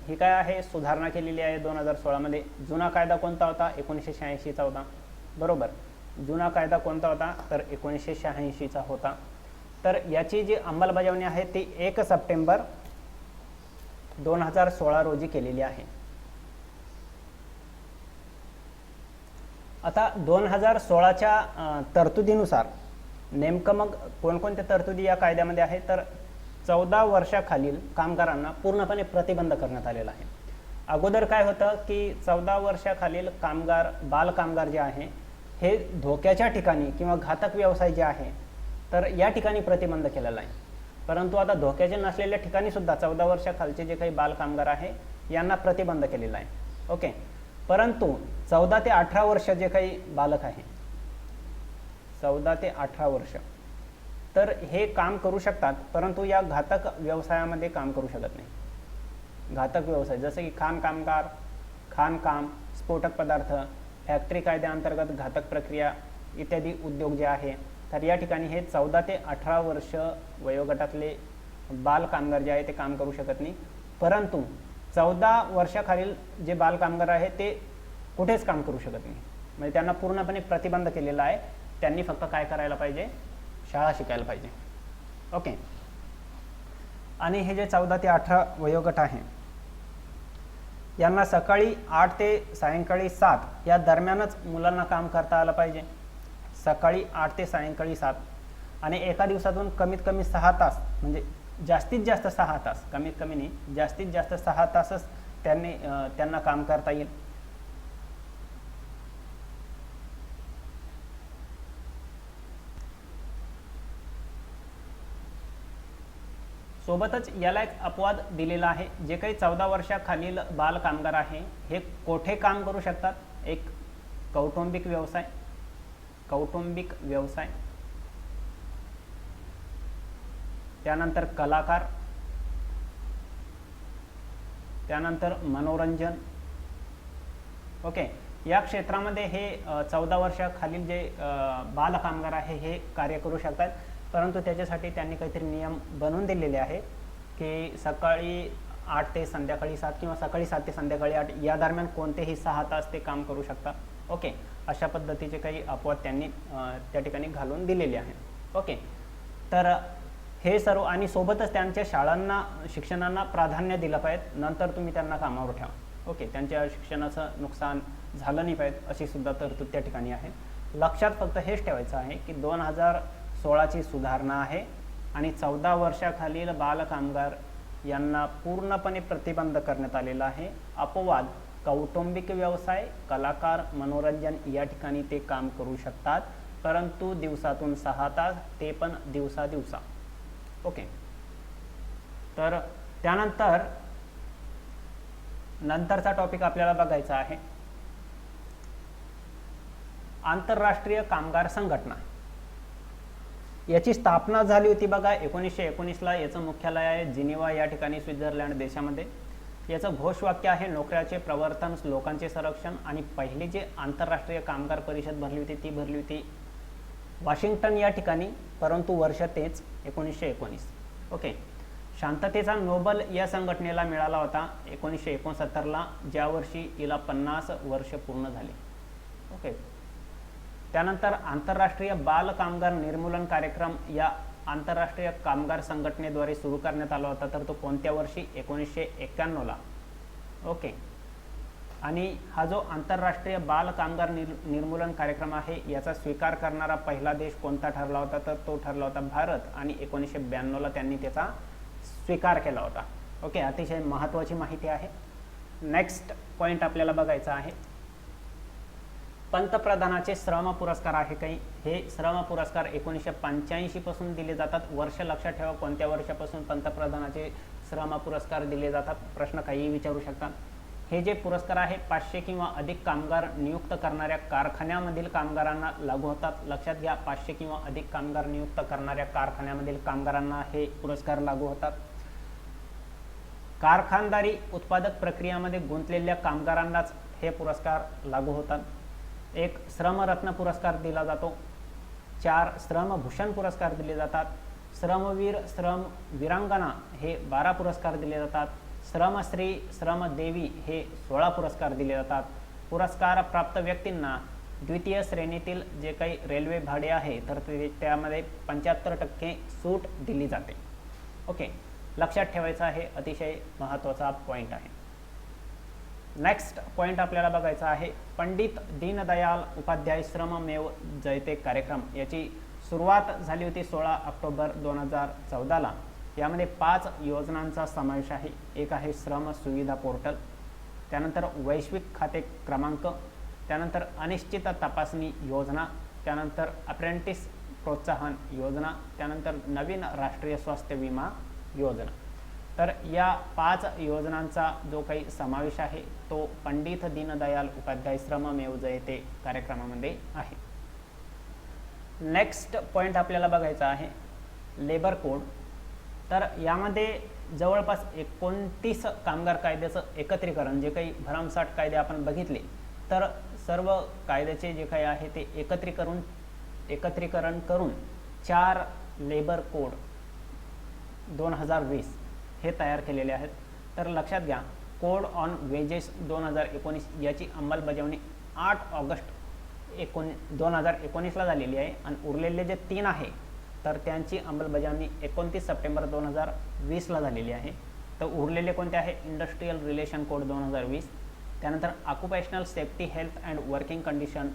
ही काय आहे, सुधारणा केलेली आहे 2016 मध्ये. जुना कायदा कोणता होता, 1986चा होता, बरोबर. जुना कायदा कोणता होता तर 1986चा होता. तर याची जी अंमलबजावणी आहे ती 1 सप्टेंबर 2016 रोजी केलेली आहे. आता 2016च्या तरतुदीनुसार नेमकं मग कोणकोणत्या तरतुदी या कायद्यामध्ये आहे तर 14 वर्षाखालील कामगारांना पूर्णपणे प्रतिबंध करण्यात आलेला आहे. अगोदर काय होतं की 14 वर्षाखालील कामगार, बाल कामगार जे आहे हे धोक्याच्या ठिकाणी किंवा घातक व्यवसाय जे आहे तर या ठिकाणी प्रतिबंध केलेला आहे. परंतु आता धोक्याचे नसलेल्या ठिकाणी सुद्धा 14 वर्षाखालचे जे काही बाल कामगार आहे यांना प्रतिबंध केलेला आहे. ओके. परंतु 14 ते 18 वर्ष जे काही बालक आहे, 14 ते 18 वर्ष, तर हे काम करू शकतात, परंतु या घातक व्यवसायामध्ये काम करू शकत नाही. घातक व्यवसाय जसे की खाणकामगार, खाणकाम, स्फोटक पदार्थ, फॅक्टरी कायद्याअंतर्गत घातक प्रक्रिया इत्यादी उद्योग जे आहे तर या ठिकाणी हे 14 ते 18 वर्ष वयोगटातले बाल कामगार जे आहे ते काम करू शकत नाही. परंतु 14 वर्षाखालील जे बाल कामगार आहे ते कुठेच काम करू शकत नाही, म्हणजे त्यांना पूर्णपणे प्रतिबंध केलेला आहे. त्यांनी फक्त काय करायला पाहिजे, शाळा शिकायला पाहिजे. ओके. आणि हे जे 14 ते 18 वयोगट आहे यांना सकाळी 8 ते सायंकाळी 7 या दरम्यानच मुलांना काम करता आलं पाहिजे. सकाळी 8 ते सायंकाळी 7 आणि एका दिवसातून कमीत कमी 6 तास, म्हणजे जास्तीत जास्त 6 तास, कमीत कमी नाही, जास्तीत जास्त 6 तासच त्यांना काम करता येईल. सोबतच याला एक अपवाद दिलेला आहे. जे काही 14 वर्षाखालील बाल कामगार आहे हे कोठे काम करू शकतात? एक कौटुंबिक व्यवसाय, त्यानंतर कलाकार, त्यानंतर मनोरंजन. ओके, या क्षेत्रामध्ये हे 14 वर्षाखालील जे बाल कामगार आहे हे कार्य करू शकतात. परंतु त्याच्यासाठी त्यांनी काहीतरी नियम बनवून दिलेले आहे की सकाळी 8 ते संध्याकाळी 7 किंवा सकाळी 7 ते संध्याकाळी 8 या दरम्यान कोणतेही 6 तास ते काम करू शकतात. ओके, अशा पद्धतीचे काही अपवाद त्यांनी त्या ठिकाणी घालून दिलेले आहे. ओके, तर हे सर्व आणि सोबतच त्यांच्या शाळांना शिक्षणांना प्राधान्य दिलं पाहिजे, नंतर तुम्ही त्यांना कामावर ठेवा. ओके, त्यांच्या शिक्षणाचं नुकसान झालं नाही पाहिजे अशी सुद्धा तरतूद त्या ठिकाणी आहे. लक्षात फक्त हेच ठेवायचं आहे की 2016ची सुधारणा आहे आणि 14 वर्षाखालील बाल कामगार यांना पूर्णपणे प्रतिबंध करण्यात आलेला आहे. अपवाद कौटुंबिक व्यवसाय, कलाकार, मनोरंजन या ठिकाणी ते काम करू शकतात, परंतु दिवसातून 6 तास, ते पण दिवसा. ओके, तर नंतरचा टॉपिक आपल्याला बघायचा आहे आंतरराष्ट्रीय कामगार संघटना. याची स्थापना झाली होती बघा 1919ला. याचं मुख्यालय आहे जिनिव्हा या ठिकाणी स्वित्झर्लंड देशामध्ये. याचं घोषवाक्य आहे नोकऱ्याचे प्रवर्तन, लोकांचे संरक्षण. आणि पहिली जी आंतरराष्ट्रीय कामगार परिषद भरली होती ती भरली होती वॉशिंग्टन या ठिकाणी, परंतु वर्ष तेच 1919. ओके, शांततेचा नोबल या संघटनेला मिळाला होता 1969ला, ज्या वर्षी तिला 50 वर्ष पूर्ण झाली. ओके, त्यानंतर आंतरराष्ट्रीय बाल कामगार निर्मूलन कार्यक्रम या आंतरराष्ट्रीय कामगार संघटनेद्वारे सुरू करण्यात आला होता, तर तो कोणत्या वर्षी? 1991ला. ओके, आणि हा जो आंतरराष्ट्रीय बाल कामगार निर्मूलन कार्यक्रम आहे याचा स्वीकार करणारा पहिला देश कोणता ठरला होता? तर तो ठरला होता भारत, आणि 1992ला त्यांनी त्याचा स्वीकार केला होता. ओके, अतिशय महत्त्वाची माहिती आहे. नेक्स्ट पॉईंट आपल्याला बघायचा आहे पंतप्रधानाचे श्रम पुरस्कार आहे काही. हे श्रम पुरस्कार 1985 पासून दिले जातात. वर्ष लक्षात ठेवा, कोणत्या वर्षापासून पंतप्रधानाचे श्रम पुरस्कार दिले जातात, प्रश्न काहीही विचारू शकतात. हे जे पुरस्कार आहे 500 किंवा अधिक कामगार नियुक्त करणाऱ्या कारखान्यामधील कामगारांना लागू होतात. लक्षात घ्या, 500 किंवा अधिक कामगार नियुक्त करणाऱ्या कारखान्यामधील कामगारांना हे पुरस्कार लागू होतात. कारखानदारी उत्पादक प्रक्रियामध्ये गुंतलेल्या कामगारांनाच हे पुरस्कार लागू होतात. एक श्रमरत्न पुरस्कार दिला जातो. 4 श्रमभूषण पुरस्कार दिले जातात. श्रमवीर, श्रम वीरांगना हे 12 पुरस्कार दिले जातात. श्रमश्री, श्रमदेवी हे 16 पुरस्कार दिले जातात. पुरस्कार प्राप्त व्यक्तींना द्वितीय श्रेणीतील जे काही रेल्वे भाडे आहे तर त्यामध्ये 75% सूट दिली जाते. ओके, लक्षात ठेवायचं आहे, अतिशय महत्त्वाचा पॉईंट आहे. नेक्स्ट पॉईंट आपल्याला बघायचा आहे पंडित दीनदयाल उपाध्याय श्रममेव जयते कार्यक्रम. याची सुरुवात झाली होती 16 ऑक्टोबर 2014ला. यामध्ये 5 योजनांचा समावेश आहे. एक आहे श्रम सुविधा पोर्टल, त्यानंतर वैश्विक खाते क्रमांक, त्यानंतर अनिश्चित तपासणी योजना, त्यानंतर अप्रेंटिस प्रोत्साहन योजना, त्यानंतर नवीन राष्ट्रीय स्वास्थ्य विमा योजना. तर या 5 योजनांचा जो काही समावेश आहे तो पंडित दीनदयाल उपाध्याय श्रममेव जयते कार्यक्रमामध्ये आहे. नेक्स्ट पॉईंट आपल्याला बघायचा आहे लेबर कोड. तर यामध्ये जवळपास 29 कामगार कायद्याचं एकत्रीकरण, जे काही भरमसाठ कायदे आपण बघितले तर सर्व कायद्याचे जे काही आहे ते एकत्रीकरण करून 4 लेबर कोड 2020 हे तयार केलेले आहेत. तर लक्षात घ्या, कोड ऑन वेजेस 2019 याची अंमलबजावणी 8 ऑगस्ट 2019ला झालेली आहे आणि उरलेले जे 3 आहे तर त्यांची अंमलबजावणी 29 सप्टेंबर 2020ला झालेली आहे. तर उरलेले कोणते आहे? इंडस्ट्रियल रिलेशन कोड 2020, त्यानंतर occupational safety health and working condition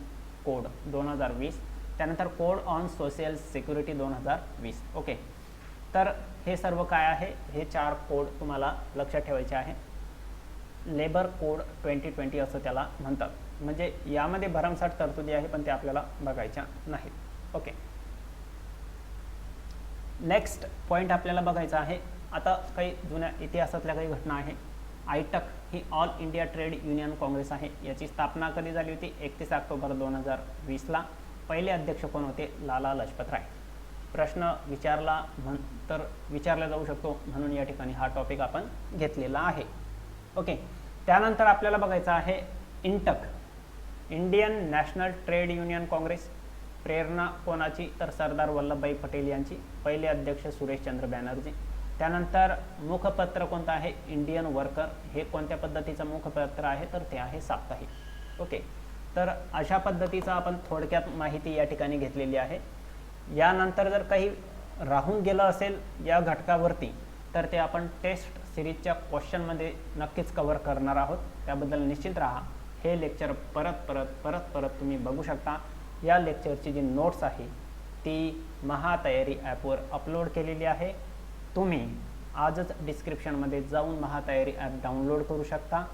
code 2020, त्यानंतर code on social security 2020. Okay, तर हे सर्व काय आहे? हे 4 कोड तुम्हाला लक्षात ठेवायचे आहे. लेबर कोड 2020 असं त्याला म्हणतात. म्हणजे यामध्ये भरमसाठ तरतुदी आहे, पण ते आपल्याला बघायच्या नाहीत. ओके, नेक्स्ट पॉईंट आपल्याला बघायचा आहे. आता काही जुन्या इतिहासातल्या काही घटना आहे. आयटक ही All India Trade Union Congress आहे. याची स्थापना कधी झाली होती? 31 ऑक्टोबर 2020ला. पहिले अध्यक्ष कोण होते? लाला लजपत राय. प्रश्न विचारला जाऊ शकतो, म्हणून या ठिकाणी हा टॉपिक आपण घेतलेला आहे. ओके, त्यानंतर आपल्याला बघायचं आहे INTUC, Indian National Trade Union Congress. प्रेरणा कोणाची? तर सरदार वल्लभभाई पटेल यांची. पहिले अध्यक्ष सुरेशचंद्र बॅनर्जी. त्यानंतर मुखपत्र कोणतं आहे? Indian worker. हे कोणत्या पद्धतीचं मुखपत्र आहे? तर ते आहे साप्ताहिक. ओके, तर अशा पद्धतीचा आपण थोडक्यात माहिती या ठिकाणी घेतलेली आहे. यानंतर जर काही राहून गेलं असेल या घटकावरती, तर ते आपण टेस्ट सिरीजच्या क्वेश्चनमध्ये नक्कीच कव्हर करणार आहोत. त्याबद्दल निश्चित राहा. हे लेक्चर परत तुम्ही बघू शकता. या लेक्चरची जी नोट्स आहे ती महातयारी ॲपवर अपलोड केलेली आहे. तुम्ही आजच डिस्क्रिप्शनमध्ये जाऊन महातयारी ॲप डाउनलोड करू शकता.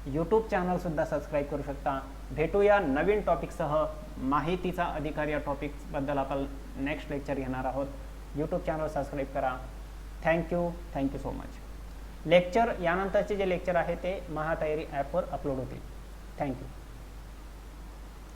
यूट्यूब चॅनलसुद्धा सबस्क्राईब करू शकता. भेटूया नवीन टॉपिकसह. माहितीचा अधिकार या टॉपिक्सबद्दल आपण नेक्स्ट लेक्चर घेणार आहोत. यूट्यूब चॅनल सबस्क्राईब करा. Thank you so much. लेक्चर यानंतरचे जे लेक्चर आहे ते महातयारी ॲपवर अपलोड होतील. थँक्यू.